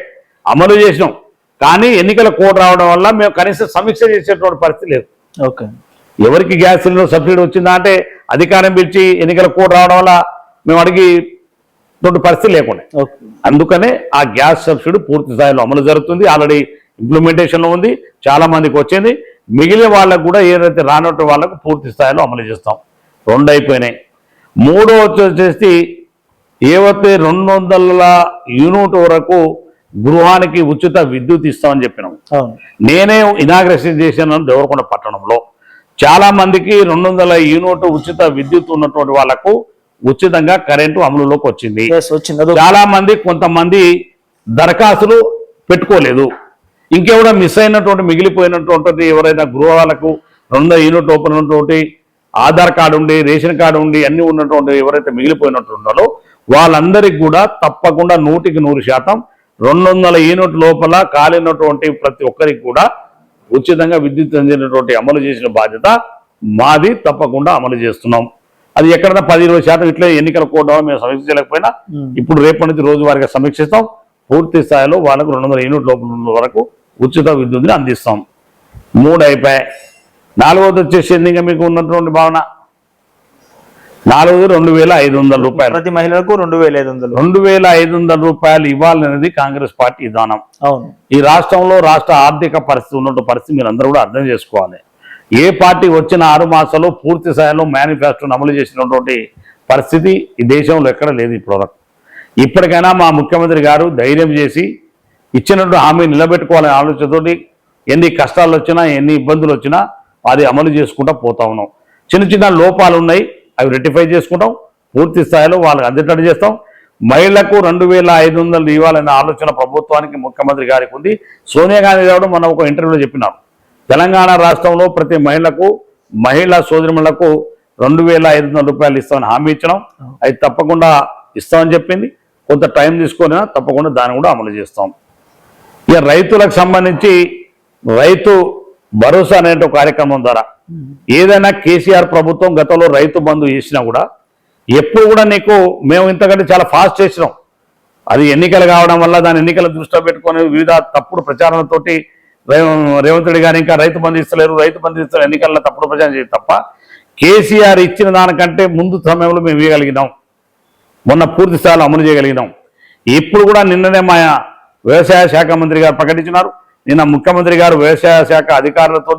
అమలు చేసినాం. కానీ ఎన్నికల కోడ్ రావడం వల్ల మేము కనీసం సమీక్ష చేసేటువంటి పరిస్థితి లేదు. ఓకే, ఎవరికి గ్యాస్ సిలిండర్ సబ్సిడీ వచ్చిందా అంటే అధికారం పిలిచి ఎన్నికల కోడ్ రావడం వల్ల మేము అడిగి పరిస్థితి లేకుండా. అందుకనే ఆ గ్యాస్ సబ్సిడీ పూర్తి స్థాయిలో అమలు జరుగుతుంది. ఆల్రెడీ ఇంప్లిమెంటేషన్లో ఉంది, చాలా మందికి వచ్చింది. మిగిలిన వాళ్ళకు కూడా ఏదైతే రానట్టు వాళ్ళకు పూర్తి స్థాయిలో అమలు చేస్తాం. 2 అయిపోయినాయి. 3 వచ్చేసి ఏవైతే 200 యూనిట్ వరకు గృహానికి ఉచిత విద్యుత్ ఇస్తామని చెప్పినాం. నేనే ఇనాగ్రేషన్ చేశాను దేవరకొండ పట్టణంలో. చాలా మందికి 200 యూనిట్ ఉచిత విద్యుత్ ఉన్నటువంటి వాళ్లకు ఉచితంగా కరెంటు అమలులోకి వచ్చింది. చాలా మంది కొంతమంది దరఖాస్తులు పెట్టుకోలేదు. ఇంకెవరైనా మిస్ అయినటువంటి మిగిలిపోయినటువంటి ఎవరైనా గృహాలకు 200 యూనిట్ ఓపెన్ ఉన్నటువంటి ఆధార్ కార్డు ఉండి రేషన్ కార్డు ఉండి అన్ని ఉన్నటువంటి ఎవరైతే మిగిలిపోయినట్టు వాళ్ళందరికీ కూడా తప్పకుండా 100% 200 యూనిట్ లోపల కాలినటువంటి ప్రతి ఒక్కరికి కూడా ఉచితంగా విద్యుత్ అందినటువంటి అమలు చేసిన బాధ్యత మాది, తప్పకుండా అమలు చేస్తున్నాం. అది ఎక్కడైనా 10-20% ఇట్లా ఎన్నికల కోడ్ మేము సమీక్షించలేకపోయినా ఇప్పుడు రేపటి నుంచి రోజువారీగా సమీక్షిస్తాం. పూర్తి స్థాయిలో వాళ్ళకు 200 యూనిట్ లోపల వరకు ఉచిత విద్యుత్ని అందిస్తాం. 3 అయిపోయాయి. 4వది వచ్చేసి ఇంకా మీకు ఉన్నటువంటి భావన 4వది 2,500 రూపాయలు ప్రతి మహిళలకు 2,500 2,500 రూపాయలు ఇవ్వాలనేది కాంగ్రెస్ పార్టీ విధానం. అవును. ఈ రాష్ట్రంలో రాష్ట్ర ఆర్థిక పరిస్థితి ఉన్నటువంటి పరిస్థితి మీరు అందరూ కూడా అర్థం చేసుకోవాలి. ఏ పార్టీ వచ్చిన 6 మాసాల్లో పూర్తి స్థాయిలో మేనిఫెస్టోను అమలు చేసినటువంటి పరిస్థితి ఈ దేశంలో ఎక్కడ లేదు ఇప్పటివరకు. ఇప్పటికైనా మా ముఖ్యమంత్రి గారు ధైర్యం చేసి ఇచ్చినట్టు హామీ నిలబెట్టుకోవాలనే ఆలోచనతోటి ఎన్ని కష్టాలు వచ్చినా ఎన్ని ఇబ్బందులు వచ్చినా అది అమలు చేసుకుంటూ పోతా ఉన్నాం. చిన్న చిన్న లోపాలు ఉన్నాయి, అవి రెక్టిఫై చేసుకుంటాం. పూర్తి స్థాయిలో వాళ్ళకి అందేటట్టు చేస్తాం. మహిళలకు 2,500 ఇవ్వాలనే ఆలోచన ప్రభుత్వానికి ముఖ్యమంత్రి గారికి ఉంది. సోనియా గాంధీ గారు మనం ఒక ఇంటర్వ్యూలో చెప్పినారు, తెలంగాణ రాష్ట్రంలో ప్రతి మహిళా సోదరులకు 2,500 రూపాయలు ఇస్తామని హామీ ఇచ్చినాం. అది తప్పకుండా ఇస్తామని చెప్పింది. కొంత టైం తీసుకొని తప్పకుండా దాన్ని కూడా అమలు చేస్తాం. ఇక రైతులకు సంబంధించి రైతు భరోసా అనే కార్యక్రమం ద్వారా ఏదైనా కేసీఆర్ ప్రభుత్వం గతంలో రైతు బంధు చేసినా కూడా ఎప్పుడు కూడా నీకు మేము ఇంతకంటే చాలా ఫాస్ట్ చేసినాం. అది ఎన్నికలు కావడం వల్ల దాని ఎన్నికల దృష్టిలో పెట్టుకొని వివిధ తప్పుడు ప్రచారాలతోటి రేవంత్ రెడ్డి గారు ఇంకా రైతు బంధు ఇస్తలేరు ఎన్నికల్లో తప్పుడు ప్రచారం చేసి తప్ప కేసీఆర్ ఇచ్చిన దానికంటే ముందు సమయంలో మేము ఇవ్వగలిగినాం. మొన్న పూర్తి స్థాయిలో అమలు చేయగలిగినాం. ఇప్పుడు కూడా నిన్ననే మా వ్యవసాయ శాఖ మంత్రి గారు ప్రకటించినారు. నిన్న ముఖ్యమంత్రి గారు వ్యవసాయ శాఖ అధికారులతో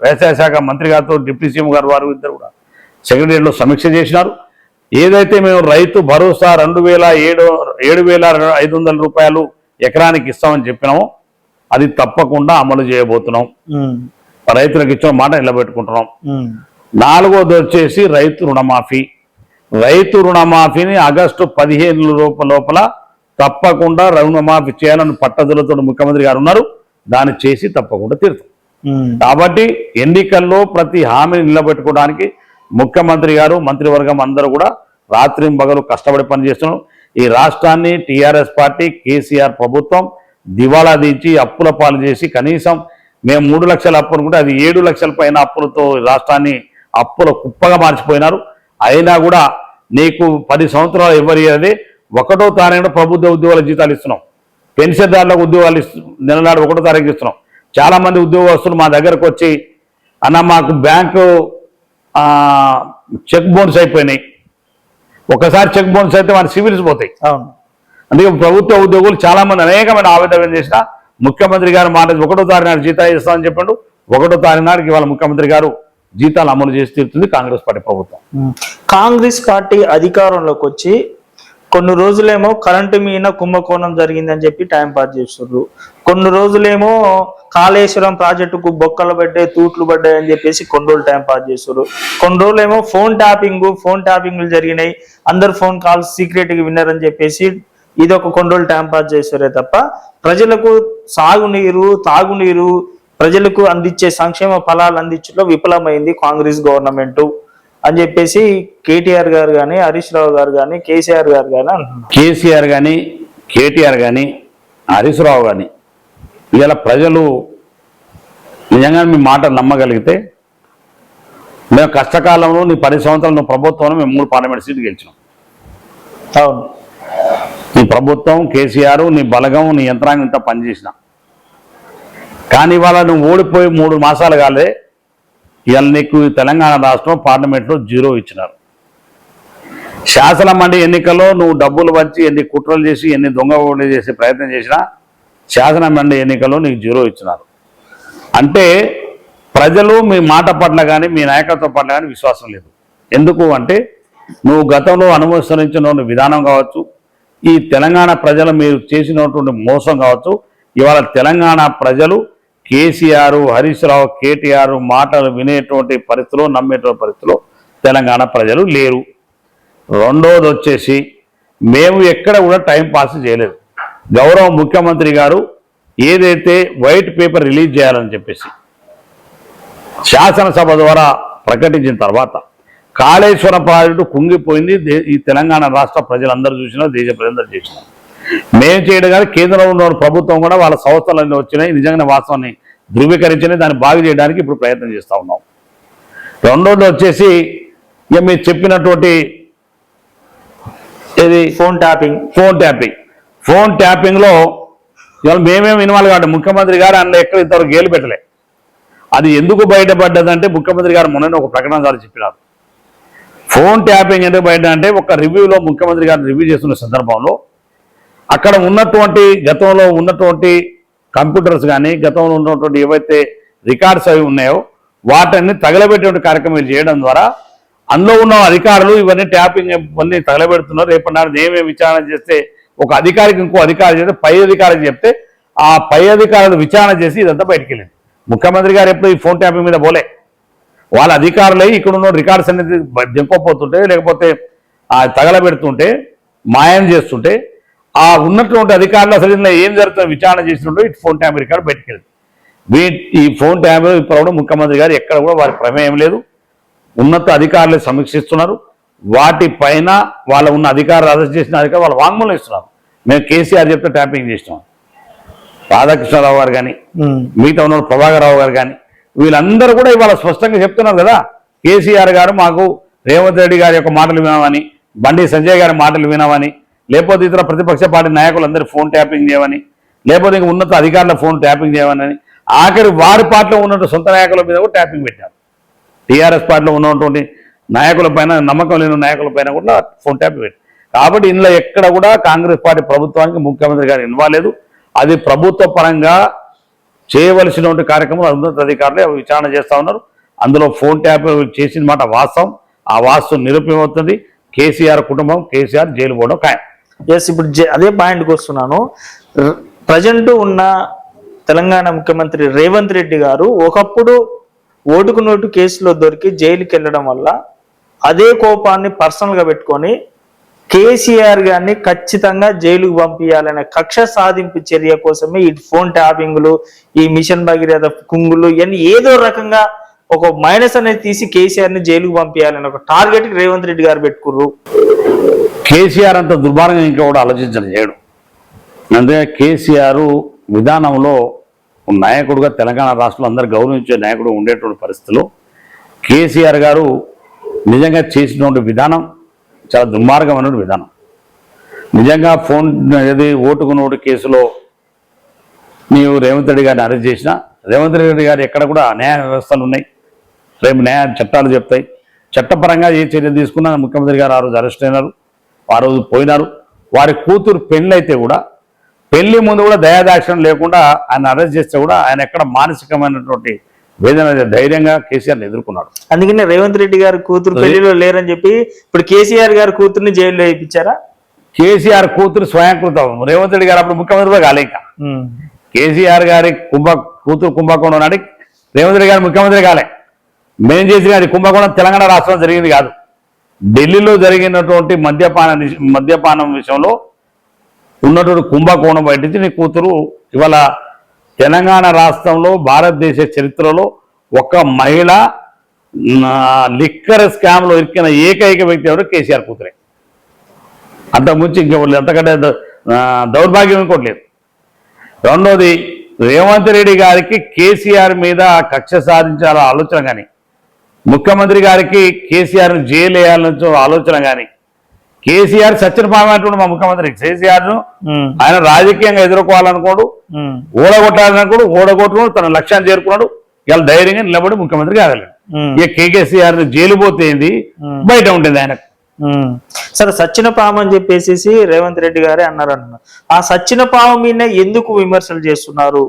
వ్యవసాయ శాఖ మంత్రి గారితో డిప్యూటీ సీఎం గారు వారు ఇద్దరు కూడా సెక్రటరీలో సమీక్ష చేసినారు. ఏదైతే మేము రైతు భరోసా 7,500 రూపాయలు ఎకరానికి ఇస్తామని చెప్పినామో అది తప్పకుండా అమలు చేయబోతున్నాం. రైతులకు ఇచ్చిన మాట నిలబెట్టుకుంటున్నాం. 4వది వచ్చేసి రైతు రుణమాఫీని ఆగస్టు 15 లోపల తప్పకుండా రుణమాఫీ చేయాలని పట్టుదలతో ముఖ్యమంత్రి గారు ఉన్నారు. దాన్ని చేసి తప్పకుండా తీరుతాం. కాబట్టి ఎన్నికల్లో ప్రతి హామీని నిలబెట్టుకోవడానికి ముఖ్యమంత్రి గారు మంత్రివర్గం అందరూ కూడా రాత్రింబగలు కష్టపడి పనిచేస్తున్నాం. ఈ రాష్ట్రాన్ని టీఆర్ఎస్ పార్టీ కేసీఆర్ ప్రభుత్వం దివాళా తీర్చి అప్పుల పాలు చేసి కనీసం మేము 3 లక్షల అప్పు అనుకుంటే అది 7 లక్షల పైన అప్పులతో రాష్ట్రాన్ని అప్పుల కుప్పగా మార్చిపోయినారు. అయినా కూడా నీకు 10 సంవత్సరాలు ఇవ్వరియదే 1వ తారీఖున ప్రభుత్వ ఉద్యోగాల జీతాలు ఇస్తున్నాం. పెన్షన్దారులకు ఉద్యోగాలు నెలనాడు 1వ తారీఖు ఇస్తున్నాం. చాలా మంది ఉద్యోగస్తులు మా దగ్గరకు వచ్చి అన్న మాకు బ్యాంకు చెక్ బౌన్స్ అయిపోయినాయి, ఒకసారి చెక్ బౌన్స్ అయితే వారి సివిల్స్ పోతాయి. అందుకే ప్రభుత్వ ఉద్యోగులు చాలా మంది అనేకమైన ఆవేదన చేసిన ముఖ్యమంత్రి గారు మాట 1వ తారీఖు నాడు జీతాలు ఇస్తామని చెప్పాడు. 1వ తారీఖు నాటికి ఇవాళ ముఖ్యమంత్రి గారు జీతాలు అమలు చేసి తీరుతుంది కాంగ్రెస్ పార్టీ ప్రభుత్వం. కాంగ్రెస్ పార్టీ అధికారంలోకి వచ్చి కొన్ని రోజులేమో కరెంటు మీద కుంభకోణం జరిగిందని చెప్పి టైం పాస్ చేస్తున్నారు, కొన్ని రోజులేమో కాళేశ్వరం ప్రాజెక్టుకు బొక్కలు పడ్డాయి తూట్లు పడ్డాయి అని చెప్పేసి కొన్ని రోజులు టైం పాస్ చేస్తున్నారు, కొన్ని రోజులేమో ఫోన్ ట్యాపింగ్లు జరిగినాయి, అందరు ఫోన్ కాల్స్ సీక్రెట్గా విన్నారని చెప్పేసి ఇది ఒక కొన్ని రోజులు టైం పాస్ చేస్తారే తప్ప ప్రజలకు సాగునీరు తాగునీరు ప్రజలకు అందించే సంక్షేమ ఫలాలు అందించడంలో విఫలమైంది కాంగ్రెస్ గవర్నమెంట్ అని చెప్పేసి కేటీఆర్ గారు కానీ హరీష్ రావు గారు కానీ కేసీఆర్ గారు కానీ అంటున్నారు. కేసీఆర్ కానీ కేటీఆర్ కానీ హరీష్ రావు కానీ ఇలా ప్రజలు నిజంగా మీ మాట నమ్మగలిగితే మేము కష్టకాలంలో నీ 10 సంవత్సరాలు నువ్వు ప్రభుత్వంలో మేము 3 పార్లమెంట్ సీట్లు గెలిచినాం. అవును, నీ ప్రభుత్వం కేసీఆర్ నీ బలగం నీ యంత్రాంగం ఇంత పనిచేసిన కానీ ఇవాళ నువ్వు ఓడిపోయి 3 మాసాలు కాలే ఇవాళ నీకు తెలంగాణ రాష్ట్రం పార్లమెంట్లో 0 ఇచ్చినారు. శాసన మండలి ఎన్నికల్లో నువ్వు డబ్బులు వచ్చి ఎన్ని కుట్రలు చేసి ఎన్ని దొంగ ఓట్లు చేసే ప్రయత్నం చేసినా శాసన మండలి ఎన్నికల్లో నీకు 0 ఇచ్చినారు. అంటే ప్రజలు మీ మాట పట్ల కానీ మీ నాయకత్వం పట్ల కానీ విశ్వాసం లేదు. ఎందుకు అంటే నువ్వు గతంలో అనుసరించిన విధానం కావచ్చు, ఈ తెలంగాణ ప్రజలు మీరు చేసినటువంటి మోసం కావచ్చు, ఇవాళ తెలంగాణ ప్రజలు కేసీఆర్ హరీష్ రావు కేటీఆర్ మాటలు వినేటువంటి పరిస్థితిలో నమ్మేటువంటి పరిస్థితిలో తెలంగాణ ప్రజలు లేరు. రెండోది వచ్చేసి మేము ఎక్కడ కూడా టైం పాస్ చేయలేదు. గౌరవ ముఖ్యమంత్రి గారు ఏదైతే వైట్ పేపర్ రిలీజ్ చేయాలని చెప్పేసి శాసనసభ ద్వారా ప్రకటించిన తర్వాత కాళేశ్వరం ప్రాజెక్టు కుంగిపోయింది. ఈ తెలంగాణ రాష్ట్ర ప్రజలందరూ చూసినా, దేశ ప్రజలందరూ చూసినా. మేము చేయడం కానీ కేంద్రంలో ఉన్న ప్రభుత్వం కూడా వాళ్ళ సంస్థలన్నీ వచ్చినాయి, నిజంగానే వాస్తవాన్ని ధృవీకరించినాయి. దాన్ని బాగు చేయడానికి ఇప్పుడు ప్రయత్నం చేస్తూ ఉన్నాం. రెండోది వచ్చేసి ఇక మీరు చెప్పినటువంటి ఇది ఫోన్ ట్యాపింగ్లో ఇవాళ మేమేమి ఇన్వాల్వ్ కాదు. ముఖ్యమంత్రి గారు అందులో ఎక్కడ ఇంతవరకు గేలు పెట్టలే. అది ఎందుకు బయటపడ్డదంటే ముఖ్యమంత్రి గారు మొన్న ఒక ప్రకటన ద్వారా చెప్పినారు. ఫోన్ ట్యాపింగ్ ఎందుకు బయట అంటే ఒక రివ్యూలో ముఖ్యమంత్రి గారు రివ్యూ చేస్తున్న సందర్భంలో అక్కడ ఉన్నటువంటి గతంలో ఉన్నటువంటి కంప్యూటర్స్ కానీ గతంలో ఉన్నటువంటి ఏవైతే రికార్డ్స్ అవి ఉన్నాయో వాటిని తగలబెట్టే కార్యక్రమాలు చేయడం ద్వారా అందులో ఉన్న అధికారులు ఇవన్నీ ట్యాపింగ్ ఇవన్నీ తగలబెడుతున్నారు. రేపటి నాడు ఏమేమి విచారణ చేస్తే ఒక అధికారికి ఇంకో అధికారి చేస్తే పై అధికారికి చెప్తే ఆ పై అధికారులు విచారణ చేసి ఇదంతా బయటికి వెళ్ళింది. ముఖ్యమంత్రి గారు ఎప్పుడు ఈ ఫోన్ ట్యాపింగ్ మీద పోలే. వాళ్ళ అధికారులై ఇక్కడ ఉన్న రికార్డ్స్ అనేది దింపపోతుంటే లేకపోతే తగలబెడుతుంటే మాయం చేస్తుంటే ఆ ఉన్నటువంటి అధికారులు అసలు ఇందులో ఏం జరుగుతుందో విచారణ చేస్తుంటే ఈ ఫోన్ ట్యాపింగ్ రికార్డు బయటికి వెళ్ళింది. ఈ ఫోన్ ట్యాపింగ్ ఇప్పుడు కూడా ముఖ్యమంత్రి గారు ఎక్కడ కూడా వారి ప్రమేయం లేదు. ఉన్నత అధికారులు సమీక్షిస్తున్నారు. వాటిపైన వాళ్ళ ఉన్న అధికారులు అరెస్ట్ చేసిన అధికారులు వాళ్ళ వాంగ్మూలం ఇస్తున్నారు. మేము కేసీఆర్ చెప్తే ట్యాపింగ్ చేసినాం. రాధాకృష్ణరావు గారు కానీ మిగతా ఉన్న ప్రభాకర్ రావు గారు కానీ వీళ్ళందరూ కూడా ఇవాళ స్పష్టంగా చెప్తున్నారు కదా, కేసీఆర్ గారు మాకు రేవంత్ రెడ్డి గారి యొక్క మాటలు వినామని, బండి సంజయ్ గారి మాటలు వినామని, లేకపోతే ఇతర ప్రతిపక్ష పార్టీ నాయకులందరూ ఫోన్ ట్యాపింగ్ చేయమని, లేకపోతే ఇంకా ఉన్నత అధికారుల ఫోన్ ట్యాపింగ్ చేయమని, ఆఖరి వారి పార్టీలో ఉన్నటువంటి సొంత నాయకుల మీద కూడా ట్యాపింగ్ పెట్టారు. టీఆర్ఎస్ పార్టీలో ఉన్నటువంటి నాయకుల పైన, నమ్మకం లేని నాయకుల పైన కూడా ఫోన్ ట్యాపింగ్ పెట్టారు. కాబట్టి ఇందులో ఎక్కడ కూడా కాంగ్రెస్ పార్టీ ప్రభుత్వానికి ముఖ్యమంత్రి గారు ఇన్వాల్వ్ లేదు. అది ప్రభుత్వ పరంగా చేయవలసినటువంటి కార్యక్రమం ఉన్నత అధికారులే విచారణ చేస్తూ ఉన్నారు. అందులో ఫోన్ ట్యాప్ చేసిన మాట వాస్తవం. ఆ వాస్తవం నిరూపమవుతుంది. కేసీఆర్ కుటుంబం, కేసీఆర్ జైలు పోవడం ఖాయం. ఎస్, ఇప్పుడు అదే పాయింట్కి వస్తున్నాను. ప్రజెంట్ ఉన్న తెలంగాణ ముఖ్యమంత్రి రేవంత్ రెడ్డి గారు ఒకప్పుడు ఓటుకు నోటు కేసులో దొరికి జైలుకి వెళ్ళడం వల్ల అదే కోపాన్ని పర్సనల్గా పెట్టుకొని కేసీఆర్ గారిని ఖచ్చితంగా జైలుకు పంపించాలనే కక్ష సాధింపు చర్య కోసమే ఈ ఫోన్ ట్యాపింగ్లు, ఈ మిషన్ భగీరథ కుంగులు ఇవన్నీ ఏదో రకంగా ఒక మైనస్ అనేది తీసి కేసీఆర్ ని జైలుకు పంపించాలని ఒక టార్గెట్ రేవంత్ రెడ్డి గారు పెట్టుకుర్రు. కేసీఆర్ అంత దుర్మార్గం ఇంకా కూడా ఆలోచించడం చేయడం. అంటే కేసీఆర్ విధానంలో నాయకుడుగా తెలంగాణ రాష్ట్రంలో అందరు గౌరవించే నాయకుడు ఉండేటువంటి పరిస్థితుల్లో కేసీఆర్ గారు నిజంగా చేసినటువంటి విధానం చాలా దుర్మార్గమైన విధానం. నిజంగా ఫోన్ ఏది ఓటుకు నోటు కేసులో నీవు రేవంత్ రెడ్డి గారిని అరెస్ట్ చేసినా, రేవంత్ రెడ్డి గారు ఎక్కడ కూడా న్యాయ వ్యవస్థలు ఉన్నాయి, రేపు న్యాయ చట్టాలు చెప్తాయి. చట్టపరంగా ఏ చర్య తీసుకున్నా ముఖ్యమంత్రి గారు ఆ రోజు అరెస్ట్ అయినారు, ఆ రోజు పోయినారు. వారి కూతురు పెళ్ళి అయితే కూడా పెళ్లి ముందు కూడా దయాదాక్షిణ్యం లేకుండా ఆయన అరెస్ట్ చేస్తే కూడా ఆయన ఎక్కడ మానసికమైనటువంటి వేదన ధైర్యంగా కేసీఆర్ని ఎదుర్కొన్నాడు. అందుకనే రేవంత్ రెడ్డి గారు కూతురు పెళ్లిలో లేరని చెప్పి ఇప్పుడు కేసీఆర్ గారు కూతుర్ని జైల్లో వేయించారా? కేసీఆర్ కూతురు స్వయంకృతం. రేవంత్ రెడ్డి గారు అప్పుడు ముఖ్యమంత్రిగా కాలే. ఇంకా కేసీఆర్ గారి కూతురు కుంభకోణం నాటి రేవంత్ రెడ్డి గారు ముఖ్యమంత్రి కాలే. మేం చేసిన అది కుంభకోణం తెలంగాణ రాష్ట్రంలో జరిగింది కాదు. ఢిల్లీలో జరిగినటువంటి మద్యపానం విషయంలో ఉన్నటువంటి కుంభకోణం బయటించి నీ కూతురు ఇవాళ తెలంగాణ రాష్ట్రంలో భారతదేశ చరిత్రలో ఒక మహిళ లిక్కర్ స్కామ్లో ఇరికిన ఏకైక వ్యక్తి ఎవరు? కేసీఆర్ కూతురే. అంతకుముంచి ఇంకెవరు అంతకంటే దౌర్భాగ్యం ఇంకోటి లేదు. రెండోది, రేవంత్ రెడ్డి గారికి కేసీఆర్ మీద కక్ష సాధించాల ఆలోచన కానీ, ముఖ్యమంత్రి గారికి కేసీఆర్ను జైలు వేయాలన్న ఆలోచన కానీ, కేసీఆర్ సత్యనపామైనటువంటి మా ముఖ్యమంత్రి కేసీఆర్ను ఆయన రాజకీయంగా ఎదుర్కోవాలనుకోడు, ఓడగొట్టాలనుకోడు, ఓడగొట్టుకుని తన లక్ష్యాన్ని చేరుకున్నాడు. ఇలా ధైర్యంగా నిలబడి ముఖ్యమంత్రి కాగలడు. ఇక కేసీఆర్ జైలు పోతేంది, బయట ఉంటుంది ఆయనకు. సరే, సచ్చిన పాము అని చెప్పేసి రేవంత్ రెడ్డి గారే అన్నారంటున్నారు. ఆ సచ్చిన పాము మీద ఎందుకు విమర్శలు చేస్తున్నారు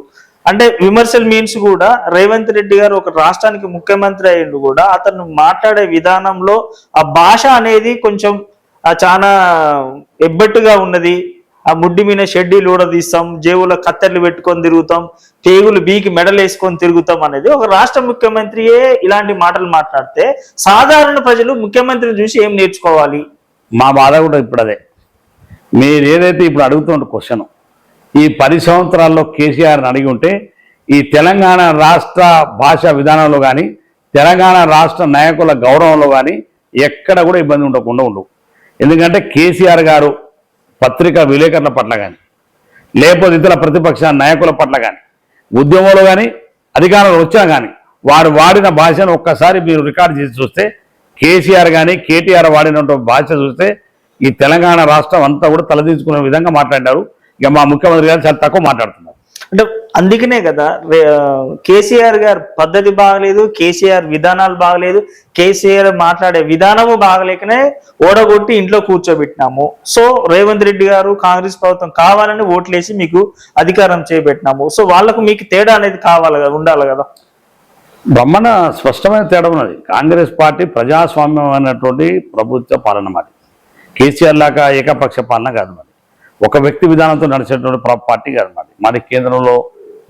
అంటే, విమర్శలు మీన్స్ కూడా రేవంత్ రెడ్డి గారు ఒక రాష్ట్రానికి ముఖ్యమంత్రి అయ్యిండు కూడా అతను మాట్లాడే విధానంలో ఆ భాష అనేది కొంచెం చాలా ఎబ్బెట్టుగా ఉన్నది. ఆ ముడ్డి మీద షెడ్డీలు ఊడదీస్తాం, జేబులో కత్తెర్లు పెట్టుకొని తిరుగుతాం, పేగులు బీకి మెడలు వేసుకొని తిరుగుతాం అనేది ఒక రాష్ట్ర ముఖ్యమంత్రియే ఇలాంటి మాటలు మాట్లాడితే సాధారణ ప్రజలు ముఖ్యమంత్రిని చూసి ఏం నేర్చుకోవాలి? మా బాధ కూడా ఇప్పుడు అదే. మీరు ఏదైతే ఇప్పుడు అడుగుతున్న క్వశ్చన్, ఈ 10 సంవత్సరాల్లో కేసీఆర్ని అడిగి ఉంటే ఈ తెలంగాణ రాష్ట్ర భాషా విధానంలో కానీ, తెలంగాణ రాష్ట్ర నాయకుల గౌరవంలో కానీ, ఎక్కడ కూడా ఇబ్బంది ఉండకుండా ఉండవు. ఎందుకంటే కేసీఆర్ గారు పత్రికా విలేకరుల పట్ల కానీ లేకపోతే ఇతర ప్రతిపక్ష నాయకుల పట్ల కానీ ఉద్యమంలో కానీ అధికారంలో వచ్చినా కానీ వారు వాడిన భాషను ఒక్కసారి మీరు రికార్డు చేసి చూస్తే కేసీఆర్ కానీ కేటీఆర్ వాడినటువంటి భాష చూస్తే ఈ తెలంగాణ రాష్ట్రం అంతా కూడా తలదించుకునే విధంగా మాట్లాడారు. ఇక మా ముఖ్యమంత్రి గారు చాలా తక్కువ మాట్లాడుతున్నారు. అంటే అందుకనే కదా కేసీఆర్ గారు పద్ధతి బాగలేదు, కేసీఆర్ విధానాలు బాగలేదు, కేసీఆర్ మాట్లాడే విధానము బాగలేకనే ఓడగొట్టి ఇంట్లో కూర్చోబెట్టినాము. సో రేవంత్ రెడ్డి గారు కాంగ్రెస్ ప్రభుత్వం కావాలని ఓట్లేసి మీకు అధికారం చేపట్టినాము. సో వాళ్ళకు మీకు తేడా అనేది కావాలి కదా, ఉండాలి కదా. బ్రహ్మణ స్పష్టమైన తేడా ఉన్నది. కాంగ్రెస్ పార్టీ ప్రజాస్వామ్యమైనటువంటి ప్రభుత్వ పాలన మాది. కేసీఆర్ లాగా ఏకపక్ష పాలన కాదు మాది. ఒక వ్యక్తి విధానంతో నడిచేటువంటి పార్టీ కాదు మాది. మాది కేంద్రంలో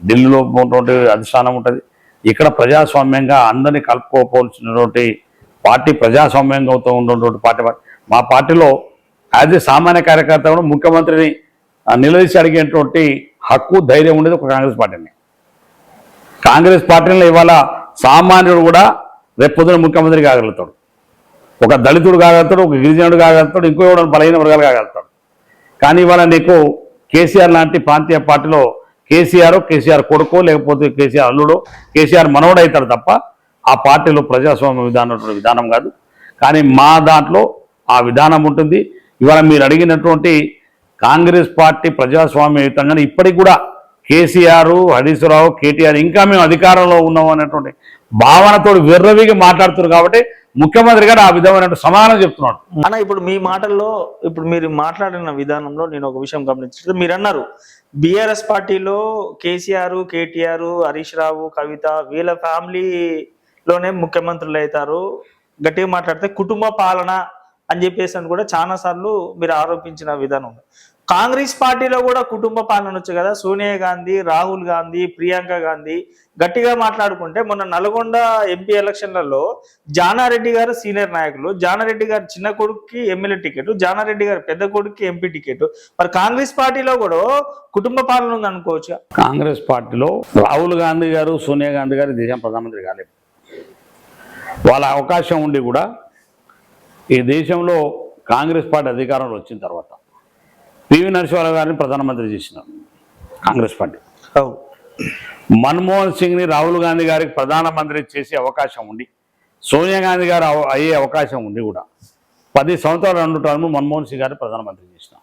ఢిల్లీలో ఉన్నటువంటి అధిష్టానం ఉంటుంది. ఇక్కడ ప్రజాస్వామ్యంగా అందరినీ కలుపుకోపోల్సినటువంటి పార్టీ, ప్రజాస్వామ్యంగా ఉన్నటువంటి పార్టీ. మా పార్టీలో యాజ్ ఏ సామాన్య కార్యకర్త కూడా ముఖ్యమంత్రిని నిలదీసి అడిగేటువంటి హక్కు, ధైర్యం ఉండేది ఒక కాంగ్రెస్ పార్టీని. కాంగ్రెస్ పార్టీలో ఇవాళ సామాన్యుడు కూడా రేపు పొద్దున ముఖ్యమంత్రి కాగలుగుతాడు. ఒక దళితుడు కాగలుగుతాడు, ఒక గిరిజనుడు కాగలుగుతాడు, ఇంకో కూడా బలహీన వర్గాలు కాగలుగుతాడు. కానీ ఇవాళ నీకు కేసీఆర్ లాంటి ప్రాంతీయ పార్టీలో కేసీఆర్ కొడుకో లేకపోతే కేసీఆర్ అల్లుడో కేసీఆర్ మనవడు అవుతాడు తప్ప ఆ పార్టీలో ప్రజాస్వామ్య విధానం కాదు. కానీ మా దాంట్లో ఆ విధానం ఉంటుంది. ఇవాళ మీరు అడిగినటువంటి కాంగ్రెస్ పార్టీ ప్రజాస్వామ్యయుతంగానే ఇప్పటికి కూడా కేసీఆర్, హరీష్ రావు, కేటీఆర్ ఇంకా మేము అధికారంలో ఉన్నాం అనేటువంటి భావనతో విర్రవిగా మాట్లాడుతున్నారు. కాబట్టి ముఖ్యమంత్రి గారు ఆ విధమైన సమాధానం చెప్తున్నాడు. అన్న ఇప్పుడు మీ మాటల్లో ఇప్పుడు మీరు మాట్లాడిన విధానంలో నేను ఒక విషయం గమనించారు. మీరు అన్నారు బీఆర్ఎస్ పార్టీలో కేసీఆర్, కేటీఆర్, హరీష్ రావు, కవిత వీళ్ళ ఫ్యామిలీలోనే ముఖ్యమంత్రులు అవుతారు. గట్టిగా మాట్లాడితే కుటుంబ పాలన అని చెప్పేసి అని కూడా చాలా సార్లు మీరు ఆరోపించిన విధానం ఉంది. కాంగ్రెస్ పార్టీలో కూడా కుటుంబ పాలన వచ్చు కదా. సోనియా గాంధీ, రాహుల్ గాంధీ, ప్రియాంక గాంధీ గట్టిగా మాట్లాడుకుంటే మొన్న నల్గొండ ఎంపీ ఎలక్షన్లలో జానారెడ్డి గారు సీనియర్ నాయకులు, జానారెడ్డి గారు చిన్న కొడుకుకి ఎమ్మెల్యే టికెట్, జానారెడ్డి గారు పెద్ద కొడుకుకి ఎంపీ టికెట్. మరి కాంగ్రెస్ పార్టీలో కూడా కుటుంబ పాలన ఉంది అనుకోవచ్చు. కాంగ్రెస్ పార్టీలో రాహుల్ గాంధీ గారు, సోనియా గాంధీ గారు దేశం ప్రధానమంత్రి కాలేదు. వాళ్ళ అవకాశం ఉండి కూడా ఈ దేశంలో కాంగ్రెస్ పార్టీ అధికారంలో వచ్చిన తర్వాత పివి నరసింహారావు గారిని ప్రధానమంత్రి చేసినారు కాంగ్రెస్ పార్టీ. మన్మోహన్ సింగ్ని రాహుల్ గాంధీ గారికి ప్రధానమంత్రి చేసే అవకాశం ఉండి, సోనియా గాంధీ గారు అయ్యే అవకాశం ఉండి కూడా 10 సంవత్సరాలు 2 టర్మ్ మన్మోహన్ సింగ్ గారిని ప్రధానమంత్రి చేసినాం.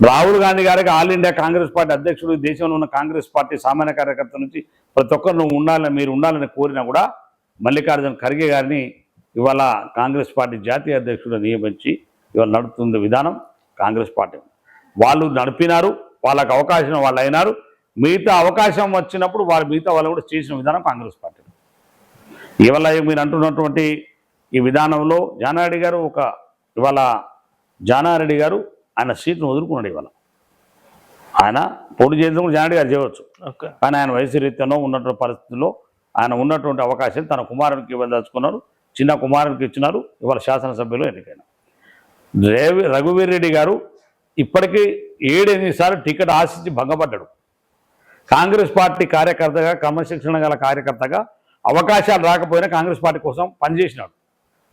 రాహుల్ గాంధీ గారికి ఆల్ ఇండియా కాంగ్రెస్ పార్టీ అధ్యక్షుడు, దేశంలో ఉన్న కాంగ్రెస్ పార్టీ సామాన్య కార్యకర్త నుంచి ప్రతి ఒక్కరు నువ్వు ఉండాలని, మీరు ఉండాలని కోరినా కూడా మల్లికార్జున ఖర్గే గారిని ఇవాళ కాంగ్రెస్ పార్టీ జాతీయ అధ్యక్షుడు నియమించి ఇవాళ నడుపుతున్న విధానం కాంగ్రెస్ పార్టీ. వాళ్ళు నడిపినారు, వాళ్ళకి అవకాశం వాళ్ళు అయినారు. మిగతా అవకాశం వచ్చినప్పుడు మిగతా వాళ్ళు కూడా చేసిన విధానం కాంగ్రెస్ పార్టీ. ఇవాళ మీరు అంటున్నటువంటి ఈ విధానంలో జానారెడ్డి గారు జానారెడ్డి గారు ఆయన సీట్ను వదులుకున్నాడు. ఇవాళ ఆయన పోటీ చేసేందుకు జానారెడ్డి గారు చేయవచ్చు, కానీ ఆయన వయసు రీత్యానో ఉన్నటువంటి పరిస్థితుల్లో ఆయన ఉన్నటువంటి అవకాశం తన కుమారునికి ఇవ్వదలుచుకున్నారు. చిన్న కుమారునికి ఇచ్చినారు. ఇవాళ శాసనసభ్యులు ఎన్నికైన రఘువీర్ రెడ్డి గారు ఇప్పటికీ 7-8 సార్లు టికెట్ ఆశించి భంగపడ్డాడు. కాంగ్రెస్ పార్టీ కార్యకర్తగా, క్రమశిక్షణ గల కార్యకర్తగా అవకాశాలు రాకపోయినా కాంగ్రెస్ పార్టీ కోసం పనిచేసినాడు.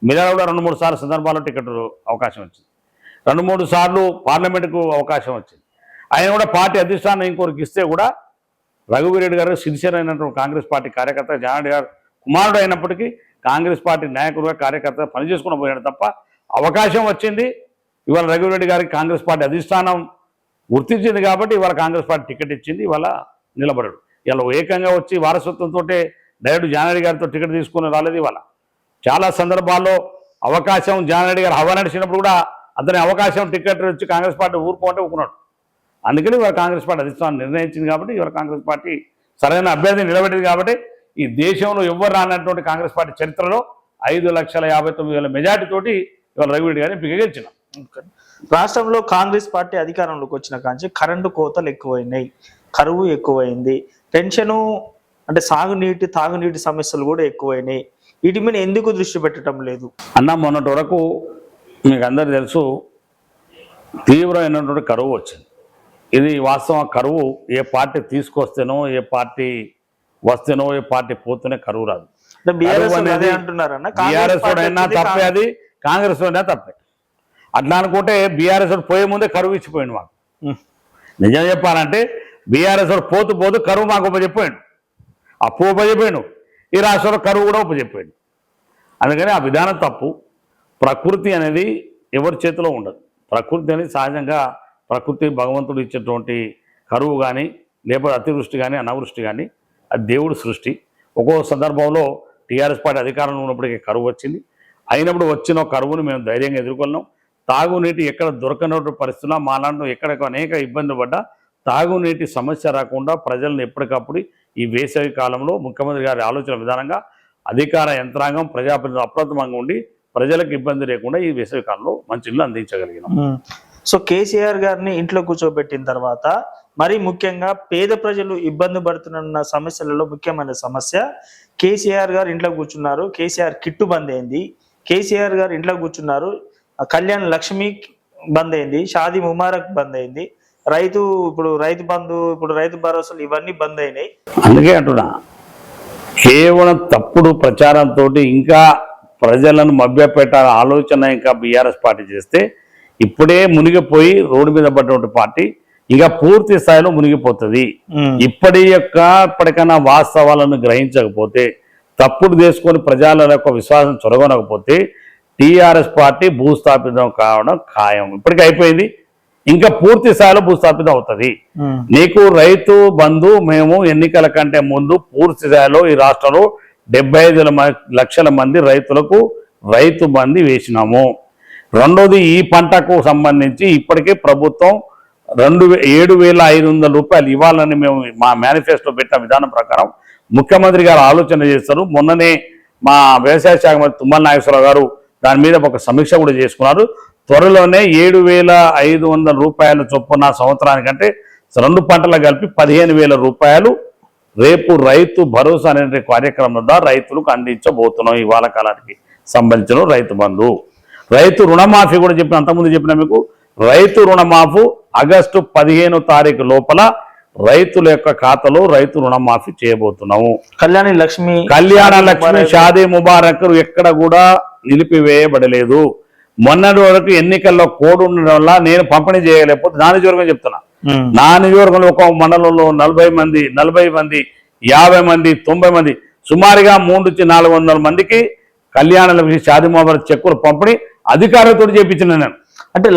మిగతా కూడా 2-3 సార్లు సందర్భాల్లో టికెట్ అవకాశం వచ్చింది. 2-3 సార్లు పార్లమెంటుకు అవకాశం వచ్చింది. ఆయన కూడా పార్టీ అధిష్టానం ఇంకొకరికి ఇస్తే కూడా రఘువీర్ రెడ్డి గారు సిన్సియర్ అయినటువంటి కాంగ్రెస్ పార్టీ కార్యకర్త, జానారెడ్డి గారు కుమారుడు అయినప్పటికీ కాంగ్రెస్ పార్టీ నాయకుడుగా కార్యకర్తగా పనిచేసుకుని పోయాడు తప్ప అవకాశం వచ్చింది. ఇవాళ రఘువీర్ రెడ్డి గారికి కాంగ్రెస్ పార్టీ అధిష్టానం గుర్తించింది కాబట్టి ఇవాళ కాంగ్రెస్ పార్టీ టికెట్ ఇచ్చింది. ఇవాళ నిలబడాడు. ఇలా ఏకంగా వచ్చి వారసత్వంతో డైరెక్ట్ జానారెడ్డి గారితో టికెట్ తీసుకుని రాలేదు. ఇవాళ చాలా సందర్భాల్లో అవకాశం జానారెడ్డి గారు హవా నడిచినప్పుడు కూడా అతని అవకాశం టికెట్ వచ్చి కాంగ్రెస్ పార్టీ ఊరుకోమంటే ఊరుకున్నాడు. అందుకని ఇవాళ కాంగ్రెస్ పార్టీ అధిష్టానం నిర్ణయించింది కాబట్టి ఇవాళ కాంగ్రెస్ పార్టీ సరైన అభ్యర్థిని నిలబెట్టింది కాబట్టి ఈ దేశంలో ఎవ్వరు రానటువంటి కాంగ్రెస్ పార్టీ చరిత్రలో 5,59,000 మెజార్టీ తోటి ఇవాళ రఘువీర్ రెడ్డి గారిని గెలిచినాం. రాష్ట్రంలో కాంగ్రెస్ పార్టీ అధికారంలోకి వచ్చిన కాంచి కరెంటు కోతలు ఎక్కువైనాయి, కరువు ఎక్కువైంది, టెన్షను అంటే సాగునీటి తాగునీటి సమస్యలు కూడా ఎక్కువైనాయి. వీటి మీద ఎందుకు దృష్టి పెట్టడం లేదు అన్న? మొన్నటి వరకు మీకు అందరు తెలుసు తీవ్రమైనటువంటి కరువు వచ్చింది. ఇది వాస్తవం. కరువు ఏ పార్టీ తీసుకొస్తేనో, ఏ పార్టీ వస్తేనో, ఏ పార్టీ పోతేనే కరువు రాదు. బీఆర్ఎస్ తప్పే అది. కాంగ్రెస్ వాళ్ళే తప్పే. అట్లా అనుకుంటే బీఆర్ఎస్ వాడు పోయే ముందే కరువు ఇచ్చిపోయింది మాకు. నిజం చెప్పాలంటే బీఆర్ఎస్ వాడు పోతూ పోతూ కరువు మాకు ఉపజెప్పాడు, అప్పు ఉపజెప్పాడు, ఈ రాష్ట్రంలో కరువు కూడా ఉపజెప్పాడు. అందుకని ఆ విధానం తప్పు. ప్రకృతి అనేది ఎవరి చేతిలో ఉండదు. ప్రకృతి అనేది సహజంగా ప్రకృతి భగవంతుడు ఇచ్చేటువంటి కరువు కానీ లేకపోతే అతివృష్టి కానీ అనావృష్టి కానీ అది దేవుడి సృష్టి. ఒక్కో సందర్భంలో టీఆర్ఎస్ పార్టీ అధికారంలో ఉన్నప్పటికీ కరువు వచ్చింది. అయినప్పుడు వచ్చిన కరువును మేము ధైర్యంగా ఎదుర్కొన్నాం. తాగునీటి ఎక్కడ దొరకనటువంటి పరిస్థితుల్లో మాలాంటి ఎక్కడ అనేక ఇబ్బందులు పడ్డా తాగునీటి సమస్య రాకుండా ప్రజలను ఎప్పటికప్పుడు ఈ వేసవి కాలంలో ముఖ్యమంత్రి గారి ఆలోచన విధానంగా అధికార యంత్రాంగం ప్రజాప్రతినిధులు అప్రమత్తంగా ఉండి ప్రజలకు ఇబ్బంది లేకుండా ఈ వేసవి కాలంలో మంచి ఇల్లు అందించగలిగినాం. సో కేసీఆర్ గారిని ఇంట్లో కూర్చోబెట్టిన తర్వాత మరి ముఖ్యంగా పేద ప్రజలు ఇబ్బంది పడుతున్న సమస్యలలో ముఖ్యమైన సమస్య కేసీఆర్ గారు ఇంట్లో కూర్చున్నారు, కేసీఆర్ కిట్టు బంద్ అయింది, కేసీఆర్ గారు ఇంట్లో కూర్చున్నారు, కళ్యాణ్ లక్ష్మి బంద్ అయింది, షాదీ ముబారక్ బంద్ అయింది, రైతు బంధు రైతు భరోసాలు ఇవన్నీ బంద్ అయినాయి. అందుకే అంటున్నా, కేవలం తప్పుడు ప్రచారంతో ఇంకా ప్రజలను మభ్యపెట్టాల ఆలోచన ఇంకా బీఆర్ఎస్ పార్టీ చేస్తే ఇప్పుడే మునిగిపోయి రోడ్డు మీద పడ్డటువంటి పార్టీ ఇంకా పూర్తి స్థాయిలో మునిగిపోతుంది. ఇప్పటికైనా వాస్తవాలను గ్రహించకపోతే, తప్పుడు చేసుకొని ప్రజల యొక్క విశ్వాసం చొరగొనకపోతే టీఆర్ఎస్ పార్టీ భూస్థాపితం కావడం ఖాయం. ఇప్పటికీ అయిపోయింది, ఇంకా పూర్తి స్థాయిలో భూస్థాపితం అవుతుంది. నీకు రైతు బంధు మేము ఎన్నికల కంటే ముందు పూర్తి స్థాయిలో ఈ రాష్ట్రంలో 75 లక్షల మంది రైతులకు రైతు బంధు వేసినాము. రెండోది, ఈ పంటకు సంబంధించి ఇప్పటికే ప్రభుత్వం 7,500 రూపాయలు ఇవ్వాలని మేము మా మేనిఫెస్టో పెట్టిన విధానం ప్రకారం ముఖ్యమంత్రి గారు ఆలోచన చేస్తారు. మొన్ననే మా వ్యవసాయ శాఖ మంత్రి తుమ్మల నాగేశ్వరరావు గారు దాని మీద ఒక సమీక్ష కూడా చేసుకున్నారు. త్వరలోనే 7,500 రూపాయల చొప్పున సంవత్సరానికంటే 2 పంటలు కలిపి 15,000 రూపాయలు రేపు రైతు భరోసా అనే కార్యక్రమం ద్వారా రైతులకు అందించబోతున్నాం. ఇవాళ కాలానికి సంబంధించిన రైతు బంధు, రైతు రుణమాఫీ కూడా చెప్పిన అంతకుముందు చెప్పిన మీకు రైతు రుణమాఫీ ఆగస్టు 15వ తారీఖు లోపల రైతుల యొక్క ఖాతాలో రైతు రుణమాఫీ చేయబోతున్నాము. కళ్యాణ లక్ష్మి షాదీ ముబారక్ ఎక్కడ కూడా నిలిపివేయబడలేదు. మొన్నటి వరకు ఎన్నికల్లో కోడ్ ఉండడం వల్ల నేను పంపిణీ చేయలేకపోతే నా నియోజకవర్గం చెప్తున్నా, నా నియోజకవర్గంలో ఒక మండలంలో 40 మంది 50 మంది 90 మంది సుమారుగా 300 నుంచి 400 మందికి కళ్యాణ లక్ష్మి షాదీ ముబారక్ చెక్కులు పంపిణీ అధికారులతో చేయించిన నేను. అంటే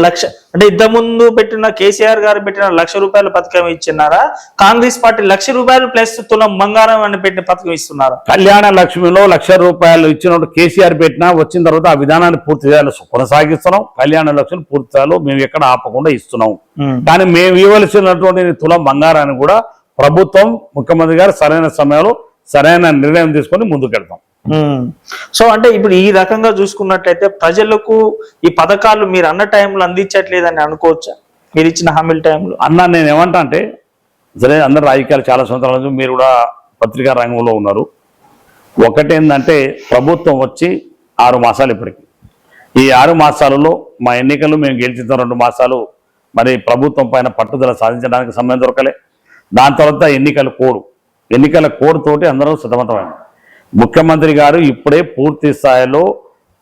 ఇంతకుముందు పెట్టిన కేసీఆర్ గారు పెట్టిన ₹1,00,000 పథకం ఇచ్చినారా? కాంగ్రెస్ పార్టీ ₹1,00,000 ప్లస్ తులం బంగారం అని పెట్టిన పథకం ఇస్తున్నారా? కళ్యాణ లక్ష్మిలో ₹1,00,000 ఇచ్చినట్టు కేసీఆర్ పెట్టినా వచ్చిన తర్వాత ఆ విధానాన్ని పూర్తి చేయాలి కొనసాగిస్తున్నాం. కళ్యాణ లక్ష్మిని పూర్తి చేయాలో మేము ఎక్కడ ఆపకుండా ఇస్తున్నాం. కానీ మేము ఇవ్వవలసినటువంటి తులం బంగారాన్ని కూడా ప్రభుత్వం ముఖ్యమంత్రి గారు సరైన సమయంలో సరైన నిర్ణయం తీసుకొని ముందుకెళ్తాం. సో అంటే ఇప్పుడు ఈ రకంగా చూసుకున్నట్లయితే ప్రజలకు ఈ పథకాలు మీరు అన్న టైంలో అందించట్లేదని అనుకోవచ్చా? మీరు ఇచ్చిన హామీల టైంలో అన్న నేను ఏమంటా అంటే, సరే అందరు రాజకీయాలు చాలా సంవత్సరాల నుంచి మీరు కూడా పత్రికా రంగంలో ఉన్నారు. ఒకటేంటంటే ప్రభుత్వం వచ్చి 6 మాసాలు ఇప్పటికి, ఈ 6 మాసాలలో మా ఎన్నికలు మేము గెలిచిన 2 మాసాలు మరి ప్రభుత్వం పైన పట్టుదల సాధించడానికి సమయం దొరకలే. దాని తర్వాత ఎన్నికల కోడ్ తోటి అందరూ సతమతమైంది. ముఖ్యమంత్రి గారు ఇప్పుడే పూర్తి స్థాయిలో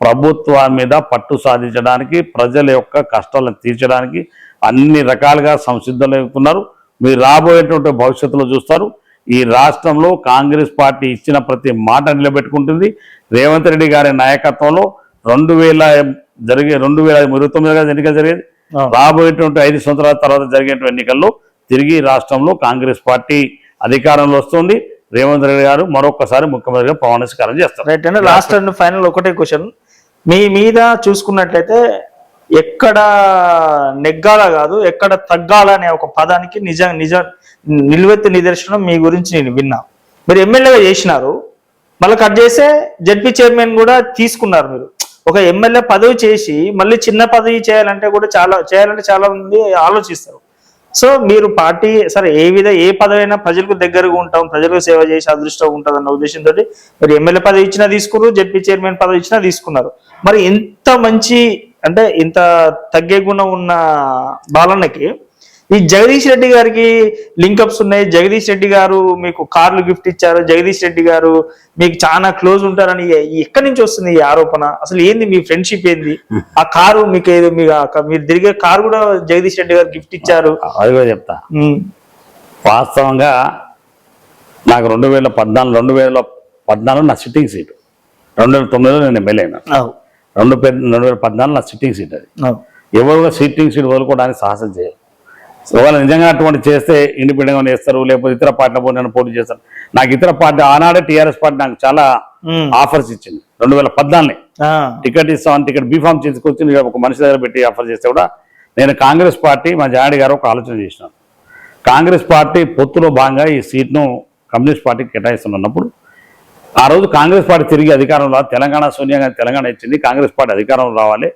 ప్రభుత్వం మీద పట్టు సాధించడానికి, ప్రజల యొక్క కష్టాలను తీర్చడానికి అన్ని రకాలుగా సంసిద్ధమవుతున్నారు. మీరు రాబోయేటువంటి భవిష్యత్తులో చూస్తారు, ఈ రాష్ట్రంలో కాంగ్రెస్ పార్టీ ఇచ్చిన ప్రతి మాట నిలబెట్టుకుంటుంది. రేవంత్ రెడ్డి గారి నాయకత్వంలో 2029 ఎన్నికలు జరిగేది, రాబోయేటువంటి 5 సంవత్సరాల తర్వాత జరిగేటువంటి ఎన్నికల్లో తిరిగి రాష్ట్రంలో కాంగ్రెస్ పార్టీ అధికారంలో వస్తుంది. రేవంత్ రెడ్డి గారు మరొకసారి ముఖ్యమంత్రిగా ప్రమాణ స్వీకారం చేస్తారు. రైట్ అండి. లాస్ట్ అండ్ ఫైనల్ ఒకటే క్వశ్చన్, మీ మీద చూసుకున్నట్లయితే ఎక్కడ నెగ్గాల కాదు ఎక్కడ తగ్గాల అనే ఒక పదానికి నిలువెత్తు నిదర్శనం మీ గురించి నేను విన్నా. మీరు ఎమ్మెల్యేగా చేసినారు, మళ్ళీ కట్ చేస్తే జడ్పీ చైర్మన్ కూడా తీసుకున్నారు. మీరు ఒక ఎమ్మెల్యే పదవి చేసి మళ్ళీ చిన్న పదవి చేయాలంటే చాలా మంది ఆలోచిస్తారు. సో మీరు పార్టీ సరే ఏ పదవైనా ప్రజలకు దగ్గరగా ఉంటాం, ప్రజలకు సేవ చేసే అదృష్టం ఉంటుంది అన్న ఉద్దేశంతో మీరు ఎమ్మెల్యే పదవి ఇచ్చినా తీసుకున్నారు, జడ్పీ చైర్మన్ పదవి ఇచ్చినా తీసుకున్నారు. మరి ఇంత మంచి అంటే ఇంత తగ్గే గుణం ఉన్న బాలన్నకి ఈ జగదీష్ రెడ్డి గారికి లింకప్స్ ఉన్నాయి. జగదీష్ రెడ్డి గారు మీకు కార్లు గిఫ్ట్ ఇచ్చారు, జగదీష్ రెడ్డి గారు మీకు చాలా క్లోజ్ ఉంటారని ఎక్కడి నుంచి వస్తుంది ఈ ఆరోపణ? అసలు ఏంది మీ ఫ్రెండ్షిప్ ఏంది? ఆ కారు మీకు ఏదో మీరు తిరిగే కారు కూడా జగదీష్ రెడ్డి గారు గిఫ్ట్ ఇచ్చారు. అది కూడా చెప్తా. వాస్తవంగా నాకు 2014 నా సిట్టింగ్ సీటు, 2009లో నేను ఎమ్మెల్యే అయినా, 2014 నా సిట్టింగ్ సీట్. అది ఎవరు కూడా సిట్టింగ్ సీట్ వదులుకోవడానికి సాహసం చేయరు. ఒకవేళ నిజంగా అటువంటి చేస్తే ఇండిపెండెంట్గా వేస్తారు, లేకపోతే ఇతర పార్టీలో పోయి నన్ను పోటీ చేస్తారు. నాకు ఇతర పార్టీ ఆనాడే టీఆర్ఎస్ పార్టీ నాకు చాలా ఆఫర్స్ ఇచ్చింది. 2014 టికెట్ ఇస్తామని టికెట్ బీఫామ్ తీసుకొచ్చి ఒక మనిషి దగ్గర పెట్టి ఆఫర్ చేస్తే కూడా నేను కాంగ్రెస్ పార్టీ మా జాడి గారు ఒక ఆలోచన చేసినాను. కాంగ్రెస్ పార్టీ పొత్తులో భాగంగా ఈ సీట్ను కమ్యూనిస్ట్ పార్టీకి కేటాయిస్తున్నప్పుడు ఆ రోజు కాంగ్రెస్ పార్టీ తిరిగి అధికారంలో, తెలంగాణ సోనియా గాంధీ తెలంగాణ ఇచ్చింది, కాంగ్రెస్ పార్టీ అధికారంలో రావాలి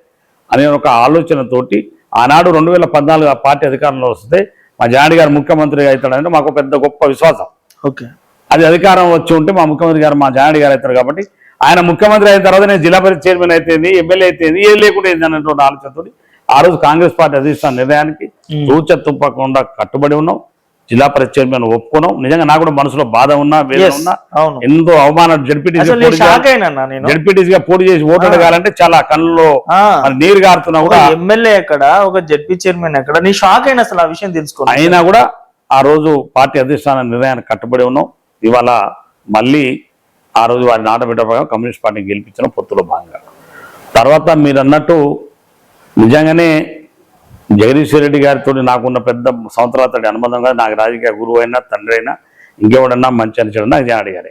అనే ఒక ఆలోచనతోటి ఆనాడు 2014 ఆ పార్టీ అధికారంలో వస్తే మా జాడి గారు ముఖ్యమంత్రిగా అవుతాడంటే మాకు పెద్ద గొప్ప విశ్వాసం. అది అధికారం వచ్చి ఉంటే మా ముఖ్యమంత్రి గారు మా జాడి గారు అవుతారు కాబట్టి ఆయన ముఖ్యమంత్రి అయిన తర్వాత నేను జిల్లా పరిషత్ చైర్మన్ అయితేంది, ఎమ్మెల్యే అయితేంది, ఏది లేకుండా ఏంది అన్నటువంటి ఆలోచనతో ఆ రోజు కాంగ్రెస్ పార్టీ అధిష్టాన నిర్ణయానికి తూచ తుప్పకుండా కట్టుబడి ఉన్నాం. జిల్లా పరిషత్ చైర్మన్ ఒప్పుకున్నాం. నిజంగా నాకు కూడా మనసులో బాధ ఉన్నా, వేరే ఉన్నా, ఎంతో అవమానం. జడ్పీటీసీ గా పోటీ చేసి ఓటు అడగాలంటే చాలా కళ్ళలో నీరు గారుతున్నా కూడా ఎమ్మెల్యే ఎక్కడ, ఒక జడ్పీ చైర్మన్ ఎక్కడ, నీ షాక్ అయినా అసలు ఆ విషయం తెలుసుకో. అయినా కూడా ఆ రోజు పార్టీ అధిష్టాన నిర్ణయానికి కట్టుబడి ఉన్నాం. ఇవాళ మళ్ళీ ఆ రోజు వారిని ఆటబిడ్డగా కమ్యూనిస్ట్ పార్టీని గెలిపించిన పొత్తులో భాగంగా. తర్వాత మీరు అన్నట్టు నిజంగానే జగదీష్ రెడ్డి గారితో నాకున్న పెద్ద సంవత్సరాల తోటి అనుబంధంగా నాకు రాజకీయ గురువు అయినా, తండ్రి అయినా, ఇంకెవడన్నా మంచి అని చెప్పడం నాకు జాడి గారే.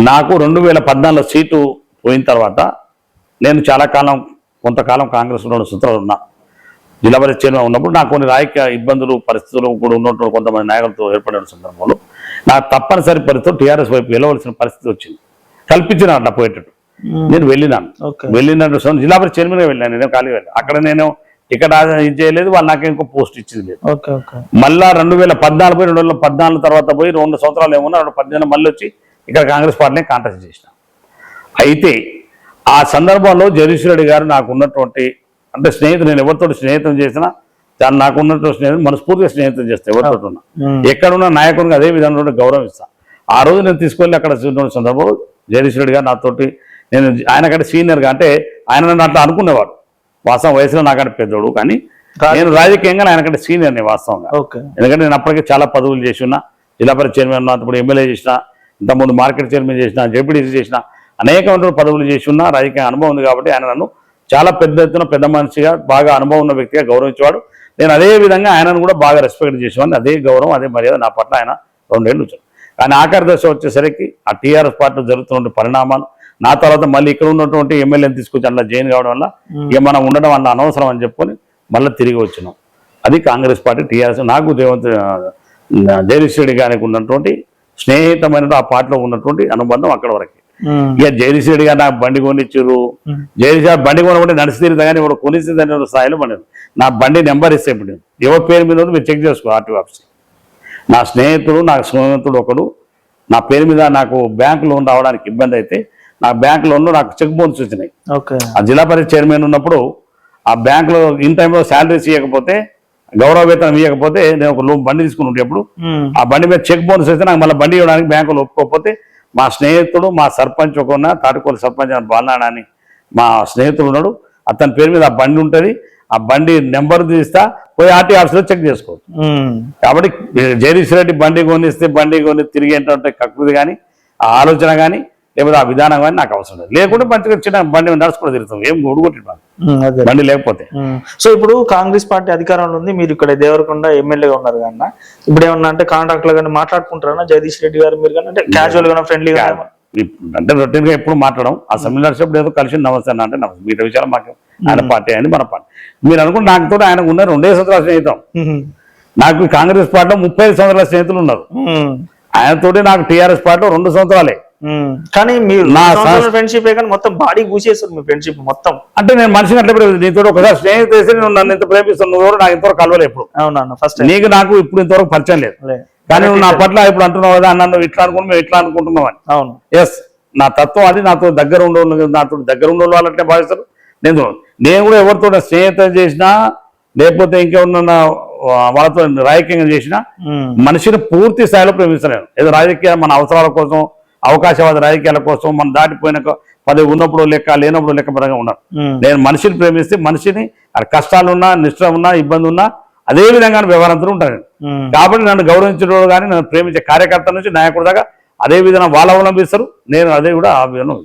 నాకు 2014 సీటు పోయిన తర్వాత నేను చాలా కాలం, కొంతకాలం కాంగ్రెస్లో సూత్రాలు ఉన్నా. జిల్లా పరిషత్ చైర్మన్ ఉన్నప్పుడు నాకు కొన్ని రాజకీయ ఇబ్బందులు, పరిస్థితులు కూడా ఉన్నట్టు కొంతమంది నాయకులతో ఏర్పడిన సందర్భంలో నాకు తప్పనిసరి పరిస్థితులు టీఆర్ఎస్ వైపు వెళ్ళవలసిన పరిస్థితి వచ్చింది. కల్పించిన అట్లా పోయేటట్టు నేను వెళ్ళినాను. జిల్లా పరిషత్ చైర్మన్గా వెళ్ళాను. నేను ఖాళీ వెళ్ళాను. అక్కడ నేను టికెట్ ఇది చేయలేదు, వాళ్ళు నాకు ఇంకో పోస్ట్ ఇచ్చింది లేదు. మళ్ళా 2014 తర్వాత పోయి 2 సంవత్సరాలు ఏమన్నా 2018 మళ్ళీ వచ్చి ఇక్కడ కాంగ్రెస్ పార్టీని కాంటాక్ట్ చేసిన. అయితే ఆ సందర్భంలో జగదీష్ రెడ్డి గారు నాకు ఉన్నటువంటి అంటే స్నేహితులు, నేను ఎవరితో స్నేహితం చేసినా దాన్ని నాకు ఉన్నటువంటి స్నేహితులు మనస్ఫూర్తిగా స్నేహితం చేస్తాను. ఎవరితో ఉన్నా ఎక్కడున్నా నాయకుడిగా అదే విధంగా గౌరవం ఇస్తాను. ఆ రోజు నేను తీసుకెళ్ళి అక్కడ సందర్భంలో జగదీష్ రెడ్డి గారు నాతోటి, నేను ఆయన కంటే సీనియర్గా, అంటే ఆయన నన్ను అట్లా అనుకునేవాడు. వాస్తవం వయసులో నాకంటే పెద్దోడు, కానీ నేను రాజకీయంగా ఆయన కంటే సీనియర్ని వాస్తవంగా. ఎందుకంటే నేను అప్పటికే చాలా పదవులు చేసి ఉన్నా. జిల్లా పరిషత్ చైర్మన్ ఉన్నా, ఇప్పుడు ఎమ్మెల్యే చేసిన, ఇంతకుముందు మార్కెట్ చైర్మన్ చేసిన, జడ్పీటీసీ చేసిన, అనేకమైన పదవులు చేసి ఉన్నా. రాజకీయ అనుభవం ఉంది కాబట్టి ఆయన నన్ను చాలా పెద్ద ఎత్తున పెద్ద మనిషిగా, బాగా అనుభవం ఉన్న వ్యక్తిగా గౌరవించేవాడు. నేను అదే విధంగా ఆయనను కూడా బాగా రెస్పెక్ట్ చేసేవాడిని. అదే గౌరవం, అదే మర్యాద నా పట్ల ఆయన 2 ఏళ్ళు వచ్చాడు. కానీ ఆఖరి దశ వచ్చేసరికి ఆ టీఆర్ఎస్ పార్టీలో జరుగుతున్న పరిణామాలు, నా తర్వాత మళ్ళీ ఇక్కడ ఉన్నటువంటి ఎమ్మెల్యేని తీసుకొచ్చి అలా జైన్ కావడం వల్ల ఇక మనం ఉండడం అన్న అనవసరం అని చెప్పుకొని మళ్ళీ తిరిగి వచ్చినాం. అది కాంగ్రెస్ పార్టీ, టీఆర్ఎస్. నాకు జగదీష్ రెడ్డి గారికి ఉన్నటువంటి స్నేహితమైన ఆ పార్టీలో ఉన్నటువంటి అనుబంధం అక్కడ వరకు. ఇక జగదీష్ రెడ్డి గారు నాకు బండి కొనిచ్చారు. జగదీష్ గారు బండి కొనకుంటే నడిచి తిరిగితే కానీ ఇప్పుడు కొనిస్తుందనే స్థాయిలో పడేది. నా బండి నెంబర్ ఇస్తే ఇప్పుడు ఎవరి పేరు మీద మీరు చెక్ చేసుకో ఆర్టీఓ ఆఫీస్. నా స్నేహితుడు ఒకడు నా పేరు మీద నాకు బ్యాంక్ లోన్ రావడానికి ఇబ్బంది అయితే నా బ్యాంక్ లోన్లో నాకు చెక్ బౌన్స్ వచ్చినాయి. ఆ జిల్లా పరిషత్ చైర్మన్ ఉన్నప్పుడు ఆ బ్యాంకులో ఇన్ టైంలో శాలరీస్ ఇవ్వకపోతే, గౌరవ వేతనం ఇవ్వకపోతే నేను ఒక బండి తీసుకుని ఉంటేప్పుడు ఆ బండి మీద చెక్ బౌన్స్ వస్తే నాకు మళ్ళీ బండి ఇవ్వడానికి బ్యాంకులో ఒప్పుకోకపోతే మా స్నేహితుడు, మా సర్పంచ్ ఒక తాటికోల సర్పంచ్ అని బాలనాడు అని మా స్నేహితుడు ఉన్నాడు. అతని పేరు మీద ఆ బండి ఉంటుంది. ఆ బండి నెంబర్ తీస్తా పోయి ఆర్టీ ఆఫీస్లో చెక్ చేసుకోవచ్చు. కాబట్టి జగదీష్ రెడ్డి బండి కొనిస్తే బండి కొని తిరిగి ఏంటంటే కక్కుది కానీ ఆ ఆలోచన కానీ లేకపోతే ఆ విధానం కానీ నాకు అవసరం లేదు. లేకుంటే మంచిగా చిన్న బండి నడుచుకుని తిరుగుతాం, ఏం గొడుగొట్టి బండి లేకపోతే. సో ఇప్పుడు కాంగ్రెస్ పార్టీ అధికారంలో ఉంది, మీరు ఇక్కడ దేవరకొండ ఎమ్మెల్యేగా ఉన్నారు కన్నా, ఇప్పుడు ఏమన్నా అంటే కాంట్రాక్ట్ లో కానీ మాట్లాడుకుంటారా జగదీష్ రెడ్డి గారు మీరు కానీ? అంటే క్యాజువల్ గా, ఫ్రెండ్లీగా, అంటే రొటీన్ గా ఎప్పుడు మాట్లాడడం. ఆ అసెంబ్లీ నడిచినప్పుడు ఏదో కలిసి నమస్తే అంటే నమస్తే, మిగతా విషయాలు మాకు ఆయన పార్టీ అని మన పార్టీ. మీరు అనుకుంటే నాకుతో ఆయనకు ఉన్న 2 సంవత్సరాల స్నేహితం. నాకు కాంగ్రెస్ పార్టీలో 35 సంవత్సరాల స్నేహితులు ఉన్నారు. ఆయనతోటి నాకు టీఆర్ఎస్ పార్టీలో 2 సంవత్సరాలే. కానీ మీరు నా ఫ్రెండ్షిప్ కానీ మొత్తం బాడీ కూసేస్తారు మీ ఫ్రెండ్షిప్ మొత్తం. అంటే నేను మనిషిని అట్లా నీతో ఒకసారి స్నేహితులు వేసి నువ్వు నన్ను ఇంత ప్రేమిస్తాను, నువ్వు నాకు ఇంతవరకు కలవలేదు ఎప్పుడు. అవునా? ఫస్ట్ నీకు నాకు ఇప్పుడు ఇంతవరకు పరిచయం లేదు, కానీ నువ్వు నా పట్ల ఇప్పుడు అంటున్నావు కదా, నన్ను ఇట్లా అనుకుంటున్నావు, మేము ఇట్లా అనుకుంటున్నావు అని. అవును, ఎస్, నా తత్వం అది. నాతో దగ్గర ఉండేవాళ్ళు, నాతో దగ్గర ఉండే వాళ్ళంటే భావిస్తారు. నేను కూడా ఎవరితో స్నేహితం చేసినా లేకపోతే ఇంకేమన్నా వాళ్ళతో రాజకీయంగా చేసిన మనిషిని పూర్తి స్థాయిలో ప్రేమిస్తలేను. ఏదో రాజకీయ మన అవసరాల కోసం, అవకాశవాద రాజకీయాల కోసం మనం దాటిపోయిన పదవి ఉన్నప్పుడు లెక్క, లేనప్పుడు లెక్క పరంగా ఉన్నాను. నేను మనిషిని ప్రేమిస్తే మనిషిని కష్టాలున్నా, నిష్ఠ ఉన్నా, ఇబ్బంది ఉన్నా అదే విధంగా వ్యవహారంతో ఉంటాను. కాబట్టి నన్ను గౌరవించడం కానీ నన్ను ప్రేమించే కార్యకర్త నుంచి నాయకుడు దాకా అదే విధంగా వాళ్ళు అవలంబిస్తారు, నేను అదే కూడా ఆ విధంగా.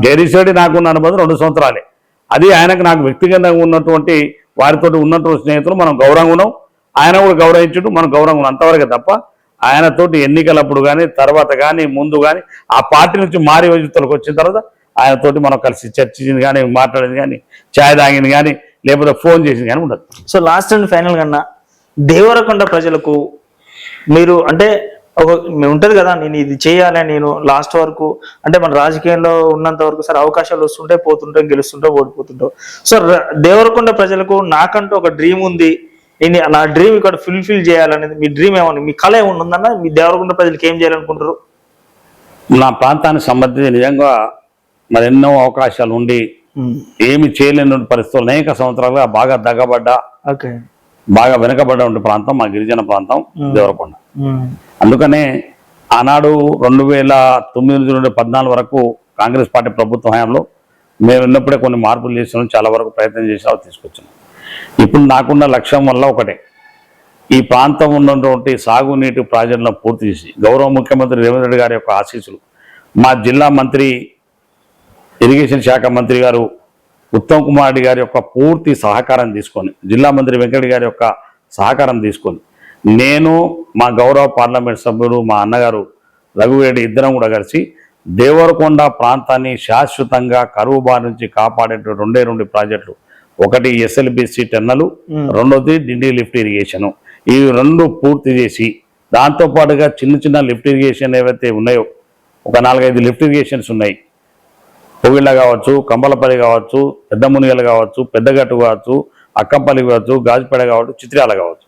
జగదీష్ రెడ్డి నాకున్న అనుబంధం 2 సంవత్సరాలే. అది ఆయనకు నాకు వ్యక్తిగతంగా ఉన్నటువంటి వారితో ఉన్నటువంటి స్నేహితులు మనం గౌరవంగా ఉన్నాం, ఆయన కూడా గౌరవించుడు మనం గౌరవంగా ఉన్నాం అంతవరకే తప్ప ఆయనతోటి ఎన్నికలప్పుడు కానీ తర్వాత కానీ ముందు కానీ ఆ పార్టీ నుంచి మారి వైద్యులకు వచ్చిన తర్వాత ఆయనతోటి మనం కలిసి చర్చించింది కానీ, మాట్లాడింది కానీ, ఛాయ్ తాగింది కానీ, లేకపోతే ఫోన్ చేసింది కానీ ఉండదు. సో లాస్ట్ అండ్ ఫైనల్ కన్నా దేవరకొండ ప్రజలకు మీరు అంటే ఉంటుంది కదా, నేను ఇది చేయాలి, నేను లాస్ట్ వరకు అంటే మన రాజకీయంలో ఉన్నంత వరకు సరే అవకాశాలు వస్తుంటే పోతుంటాం, గెలుస్తుంటే ఓడిపోతుంటాం. సో దేవరకొండ ప్రజలకు నాకంటూ ఒక డ్రీమ్ ఉంది, నా డ్రీమ్ ఇక్కడ ఫుల్ఫిల్ చేయాలనేది మీ డ్రీమ్ ఏమన్నా, మీ కళ ఏమన్నా ఉందన్నా? మీ దేవరకొండ ప్రజలకు ఏం చేయాలనుకుంటారు? నా ప్రాంతానికి సంబంధించి నిజంగా మరి ఎన్నో అవకాశాలు ఉండి ఏమి చేయలేని పరిస్థితులు అనేక సంవత్సరాలుగా బాగా దగ్గబడ్డా, బాగా వెనుకబడ్డ ఉండే ప్రాంతం మా గిరిజన ప్రాంతం దేవరకొండ. అందుకనే ఆనాడు 2009 నుండి 14 వరకు కాంగ్రెస్ పార్టీ ప్రభుత్వ హయాంలో మేము ఉన్నప్పుడే కొన్ని మార్పులు చేసినాం, చాలా వరకు ప్రయత్నం చేసినా తీసుకొచ్చినాం. ఇప్పుడు నాకున్న లక్ష్యం వల్ల ఒకటే, ఈ ప్రాంతం ఉన్నటువంటి సాగునీటి ప్రాజెక్టులను పూర్తి చేసి గౌరవ ముఖ్యమంత్రి రేవంత్ రెడ్డి గారి యొక్క ఆశీస్సులు, మా జిల్లా మంత్రి ఇరిగేషన్ శాఖ మంత్రి గారు ఉత్తమ్ కుమార్ రెడ్డి గారి యొక్క పూర్తి సహకారం తీసుకొని, జిల్లా మంత్రి వెంకట గారి యొక్క సహకారం తీసుకొని, నేను మా గౌరవ పార్లమెంట్ సభ్యుడు మా అన్నగారు రఘువేడి ఇద్దరం కూడా కలిసి దేవరకొండ ప్రాంతాన్ని శాశ్వతంగా కరువు బారి నుంచి కాపాడేటువంటి 2 ప్రాజెక్టులు, ఒకటి ఎస్ఎల్బిసి టెన్నలు, రెండోది డిండి లిఫ్ట్ ఇరిగేషను, ఈ 2 పూర్తి చేసి దాంతోపాటుగా చిన్న లిఫ్ట్ ఇరిగేషన్ ఏవైతే ఉన్నాయో ఒక 4-5 లిఫ్ట్ ఇరిగేషన్స్ ఉన్నాయి. పొగిళ్ళ కావచ్చు, కంబలపల్లి కావచ్చు, పెద్ద మునిగలు కావచ్చు, పెద్దగట్టు కావచ్చు, అక్కంపల్లి కావచ్చు, గాజుపేట కావచ్చు, చిత్రాల కావచ్చు,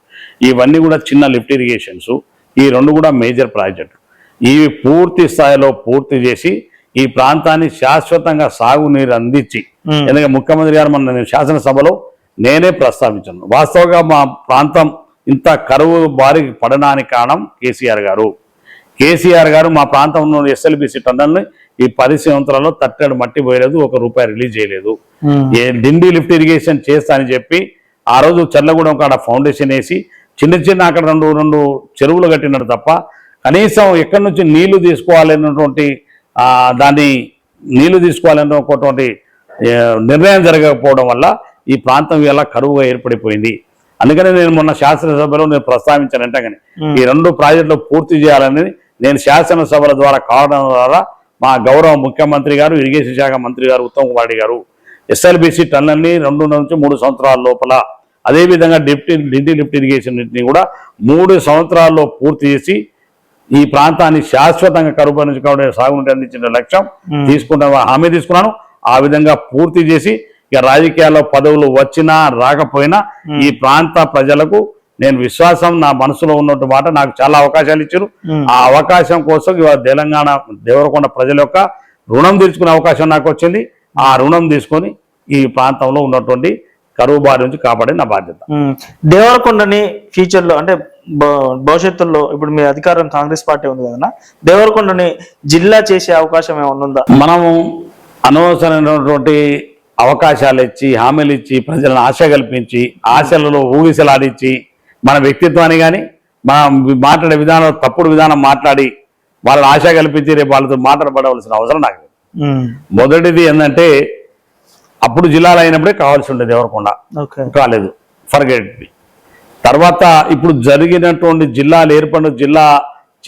ఇవన్నీ కూడా చిన్న లిఫ్ట్ ఇరిగేషన్స్. ఈ 2 కూడా మేజర్ ప్రాజెక్టు. ఇవి పూర్తి స్థాయిలో పూర్తి చేసి ఈ ప్రాంతాన్ని శాశ్వతంగా సాగునీరు అందించి, ఎందుకంటే ముఖ్యమంత్రి గారు మన శాసనసభలో నేనే ప్రస్తావించాను, వాస్తవంగా మా ప్రాంతం ఇంత కరువు బారికి పడడానికి కారణం కేసీఆర్ గారు మా ప్రాంతంలో ఎస్ఎల్బిసి టన్నల్ని ఈ 10 సంవత్సరాల్లో తట్టడు మట్టి పోయలేదు, ₹1 రిలీజ్ చేయలేదు. డిండి లిఫ్ట్ ఇరిగేషన్ చేస్తా అని చెప్పి ఆ రోజు చల్లగూడెం కాడ ఫౌండేషన్ వేసి చిన్న అక్కడ 2 చెరువులు కట్టినారు తప్ప కనీసం ఎక్కడి నుంచి నీళ్లు తీసుకోవాలన్నటువంటి దాన్ని నీళ్లు తీసుకోవాలన్నటువంటి నిర్ణయం జరగకపోవడం వల్ల ఈ ప్రాంతం ఇలా కరువుగా ఏర్పడిపోయింది. అందుకని నేను మొన్న శాసనసభలో నేను ప్రస్తావించానంటే కానీ ఈ 2 ప్రాజెక్టులు పూర్తి చేయాలని నేను శాసనసభల ద్వారా కావడం ద్వారా మా గౌరవ ముఖ్యమంత్రి గారు, ఇరిగేషన్ శాఖ మంత్రి గారు ఉత్తమ్ కుమార్ రెడ్డి గారు ఎస్ఎల్బిసి టన్నల్ని 2 నుంచి 3 సంవత్సరాల లోపల, అదేవిధంగా డిండి లిఫ్ట్ ఇరిగేషన్ కూడా 3 సంవత్సరాల్లో పూర్తి చేసి ఈ ప్రాంతాన్ని శాశ్వతంగా కరువు నుంచి సాగునీటి అందించిన లక్ష్యం హామీ తీసుకున్నాను. ఆ విధంగా పూర్తి చేసి ఇక రాజకీయాల్లో పదవులు వచ్చినా రాకపోయినా ఈ ప్రాంత ప్రజలకు నేను విశ్వాసం, నా మనసులో ఉన్నట్టు మాట, నాకు చాలా అవకాశాలు ఇచ్చారు. ఆ అవకాశం కోసం ఇవాళ తెలంగాణ దేవరకొండ ప్రజల యొక్క రుణం తీర్చుకునే అవకాశం నాకు వచ్చింది. ఆ రుణం తీసుకొని ఈ ప్రాంతంలో ఉన్నటువంటి కరువు బారి నుంచి కాపాడే నా బాధ్యత. దేవరకొండని ఫ్యూచర్ లో అంటే భవిష్యత్తులో ఇప్పుడు మీ అధికారం కాంగ్రెస్ పార్టీ ఉంది కదా, దేవరకొండని జిల్లా చేసే అవకాశం ఏమన్నా ఉందా? మనము అనవసరమైనటువంటి అవకాశాలు ఇచ్చి, హామీలు ఇచ్చి, ప్రజలను ఆశ కల్పించి, ఆశలలో ఊగిసలాడించి, మన వ్యక్తిత్వాన్ని కానీ మనం మాట్లాడే విధానం తప్పుడు విధానం మాట్లాడి వాళ్ళని ఆశ కల్పించి రేపు వాళ్ళతో మాట్లాడబడవలసిన అవసరం నాకు లేదు. మొదటిది ఏంటంటే అప్పుడు జిల్లాలు అయినప్పుడే కావాల్సి ఉండేది దేవరకొండ, కాలేదు, ఫర్గెట్. తర్వాత ఇప్పుడు జరిగినటువంటి జిల్లాలు ఏర్పడిన జిల్లా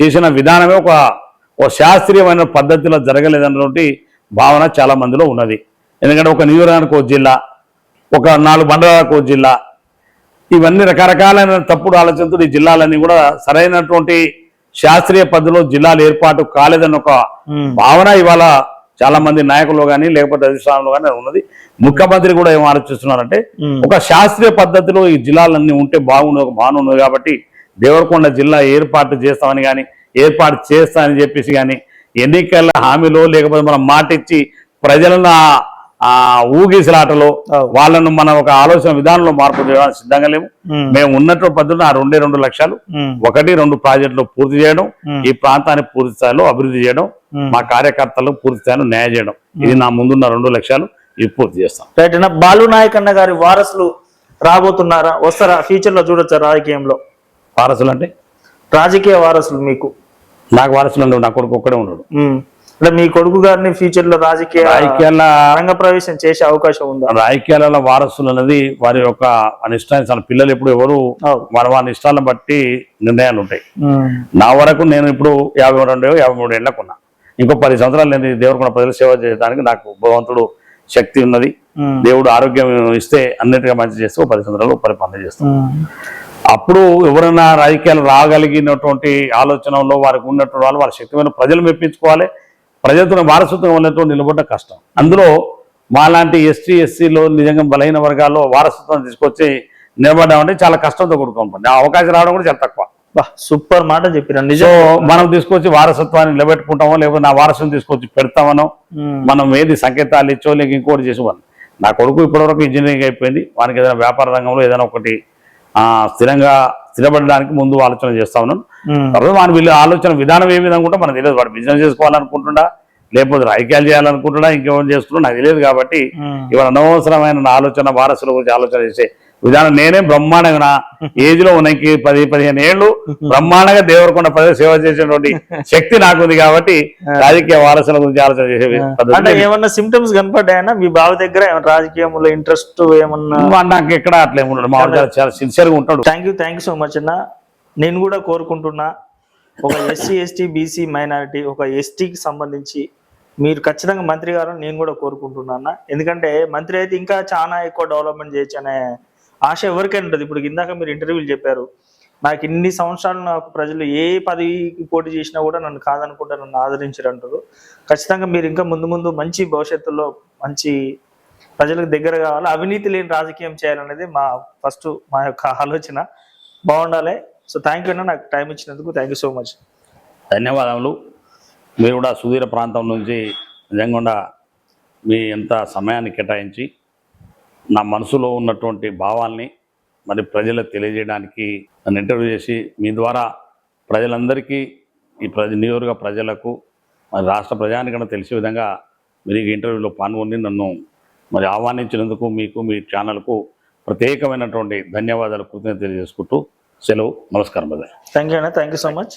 చేసిన విధానమే ఒక శాస్త్రీయమైన పద్ధతిలో జరగలేదన్నటువంటి భావన చాలా మందిలో ఉన్నది. ఎందుకంటే ఒక నియోజకవర్గానికి ఒక జిల్లా, ఒక 4 మండలాలకు ఒక జిల్లా, ఇవన్నీ రకరకాలైన తప్పుడు ఆలోచనతో ఈ జిల్లాలన్నీ కూడా సరైనటువంటి శాస్త్రీయ పద్ధతిలో జిల్లాలు ఏర్పాటు కాలేదన్న ఒక భావన ఇవాళ చాలా మంది నాయకులు కానీ లేకపోతే అధిష్టానంలో కానీ ఉన్నది. ముఖ్యమంత్రి కూడా ఏం ఆలోచిస్తున్నారంటే ఒక శాస్త్రీయ పద్ధతిలో ఈ జిల్లాలన్నీ ఉంటే బాగుంది, ఒక భావన ఉన్నది. కాబట్టి దేవరకొండ జిల్లా ఏర్పాటు చేస్తామని కానీ ఏర్పాటు చేస్తామని చెప్పేసి కానీ ఎన్నికల హామీలో లేకపోతే మనం మాట ఇచ్చి ప్రజలను ఊగిసలాటలో అవును. వాళ్ళను మనం ఒక ఆలోచన విధానంలో మార్పు చేయడానికి సిద్ధంగా లేము. మేము ఉన్నట్టు పద్ధతిలో ఆ 2 లక్ష్యాలు 1-2 ప్రాజెక్టులు పూర్తి చేయడం, ఈ ప్రాంతాన్ని పూర్తి స్థాయిలో అభివృద్ధి చేయడం, మా కార్యకర్తలు పూర్తి స్థాయిలో న్యాయం చేయడం, ఇది నా ముందున్న 2 లక్ష్యాలు. ఇవి పూర్తి చేస్తాం. రైట్ అన్న. బాలు నాయక్ అన్న గారి వారసులు రాబోతున్నారా, వస్తారా, ఫ్యూచర్ లో చూడొచ్చా రాజకీయంలో? వారసులు అంటే రాజకీయ వారసులు మీకు? నాకు వారసులు ఉండవు, నా కొడుకు ఒక్కడే ఉన్నాడు. అంటే మీ కొడుకు గారిని ఫ్యూచర్ లో రాజకీయాల రంగ ప్రవేశం చేసే అవకాశం ఉందా? రాజకీయాల వారసులు అనేది వారి యొక్క ఇష్టాన్ని పిల్లలు ఎప్పుడు ఎవరు వారి ఇష్టాలను బట్టి నిర్ణయాలు ఉంటాయి. నా వరకు నేను ఇప్పుడు 52-53 ఏళ్లకున్నా. ఇంకో 10 సంవత్సరాలు నేను దేవుడికున్న ప్రజలు సేవ చేయడానికి నాకు భగవంతుడు శక్తి ఉన్నది. దేవుడు ఆరోగ్యం ఇస్తే అన్నిటిగా మంచి చేస్తే 10 సంవత్సరాలు పరిపాలన చేస్తాం. అప్పుడు ఎవరైనా రాజకీయాలు రాగలిగినటువంటి ఆలోచనలో వారికి ఉన్నటువంటి వాళ్ళు వారి శక్తిమైన ప్రజలు మెప్పించుకోవాలి. ప్రజలతో వారసత్వం ఉన్నటువంటి నిలబడ్డ కష్టం. అందులో మాలాంటి ఎస్సీలో నిజంగా బలహీన వర్గాల్లో వారసత్వం తీసుకొచ్చి నిలబడ్డామంటే చాలా కష్టంతో కూడుకోండి. ఆ అవకాశం రావడం కూడా చాలా తక్కువ. సూపర్ మాట చెప్పిన. నిజం మనం తీసుకొచ్చి వారసత్వాన్ని నిలబెట్టుకుంటామో లేకపోతే నా వారసుని తీసుకొచ్చి పెడతామనో మనం ఏది సంకేతాలు ఇచ్చో లేక ఇంకోటి చేసేవాళ్ళం. నా కొడుకు ఇప్పటివరకు ఇంజనీరింగ్ అయిపోయింది. వానికి ఏదైనా వ్యాపార రంగంలో ఏదైనా ఒకటి స్థిరపడడానికి ముందు ఆలోచన చేస్తా ఉన్నాను. తర్వాత వాని వీళ్ళ ఆలోచన విధానం ఏ విధంగా ఉంటే మనకు తెలియదు. వాడు బిజినెస్ చేసుకోవాలనుకుంటున్నా, లేకపోతే రాజకీయాలు చేయాలనుకుంటున్నా, ఇంకేమైనా చేస్తున్నా నాకు తెలియదు. కాబట్టి ఇవాళ అనవసరమైన ఆలోచన వారసుల గురించి ఆలోచన చేసే విధానం నేనే బ్రహ్మాండంగా నా ఏజ్ లో ఉన్నకి 10-15 ఏళ్ళు బ్రహ్మాండంగా దేవరకొండ ప్రజలు సేవ చేసేటువంటి శక్తి నాకు ఉంది. కాబట్టి రాజకీయ వారసుల గురించి ఆలోచన చేసే ఏమన్నా సిమ్టమ్స్ కనపడ్డాయన్నా మీ బావ దగ్గర? రాజకీయంలో ఇంట్రెస్ట్ ఏమన్నా? నాకు ఎక్కడ అట్లా ఏమున్నాడు, మా చాలా సిన్సియర్ గా ఉంటాడు. థ్యాంక్ యూ సో మచ్ అన్న. నేను కూడా కోరుకుంటున్నా, ఒక SC/ST BC మైనారిటీ, ఒక ఎస్టీకి సంబంధించి మీరు ఖచ్చితంగా మంత్రి గారు నేను కూడా కోరుకుంటున్నా. ఎందుకంటే మంత్రి అయితే ఇంకా చాలా ఎక్కువ డెవలప్మెంట్ చేయొచ్చు అనే ఆశ ఎవరికైనా ఉంటుంది. ఇప్పుడు ఇందాక మీరు ఇంటర్వ్యూలు చెప్పారు, నాకు ఇన్ని సంవత్సరాలు నాకు ప్రజలు ఏ పదవికి పోటీ చేసినా కూడా నన్ను కాదనుకుంటా నన్ను ఆదరించారు అంటారు. ఖచ్చితంగా మీరు ఇంకా ముందు మంచి భవిష్యత్తులో మంచి ప్రజలకు దగ్గర కావాలి, అవినీతి లేని రాజకీయం చేయాలనేది మా యొక్క ఆలోచన. బాగుండాలి. సో థ్యాంక్ యూ అన్న, నాకు టైం ఇచ్చినందుకు థ్యాంక్ యూ సో మచ్. ధన్యవాదములు. మీరు కూడా సుదీర ప్రాంతం నుంచి నిజంగా మీ ఎంత సమయాన్ని కేటాయించి నా మనసులో ఉన్నటువంటి భావాల్ని మరి ప్రజలకు తెలియజేయడానికి నన్ను ఇంటర్వ్యూ చేసి మీ ద్వారా ప్రజలందరికీ ఈ నియోజకవర్గ ప్రజలకు మరి రాష్ట్ర ప్రజానికన్నా తెలిసే విధంగా మీరు ఈ ఇంటర్వ్యూలో పాల్గొని నన్ను మరి ఆహ్వానించినందుకు మీకు మీ ఛానల్కు ప్రత్యేకమైనటువంటి ధన్యవాదాలు కృతజ్ఞతలు తెలియజేసుకుంటూ సెలవు. నమస్కారం. థ్యాంక్ యూ అన్న, థ్యాంక్ యూ సో మచ్.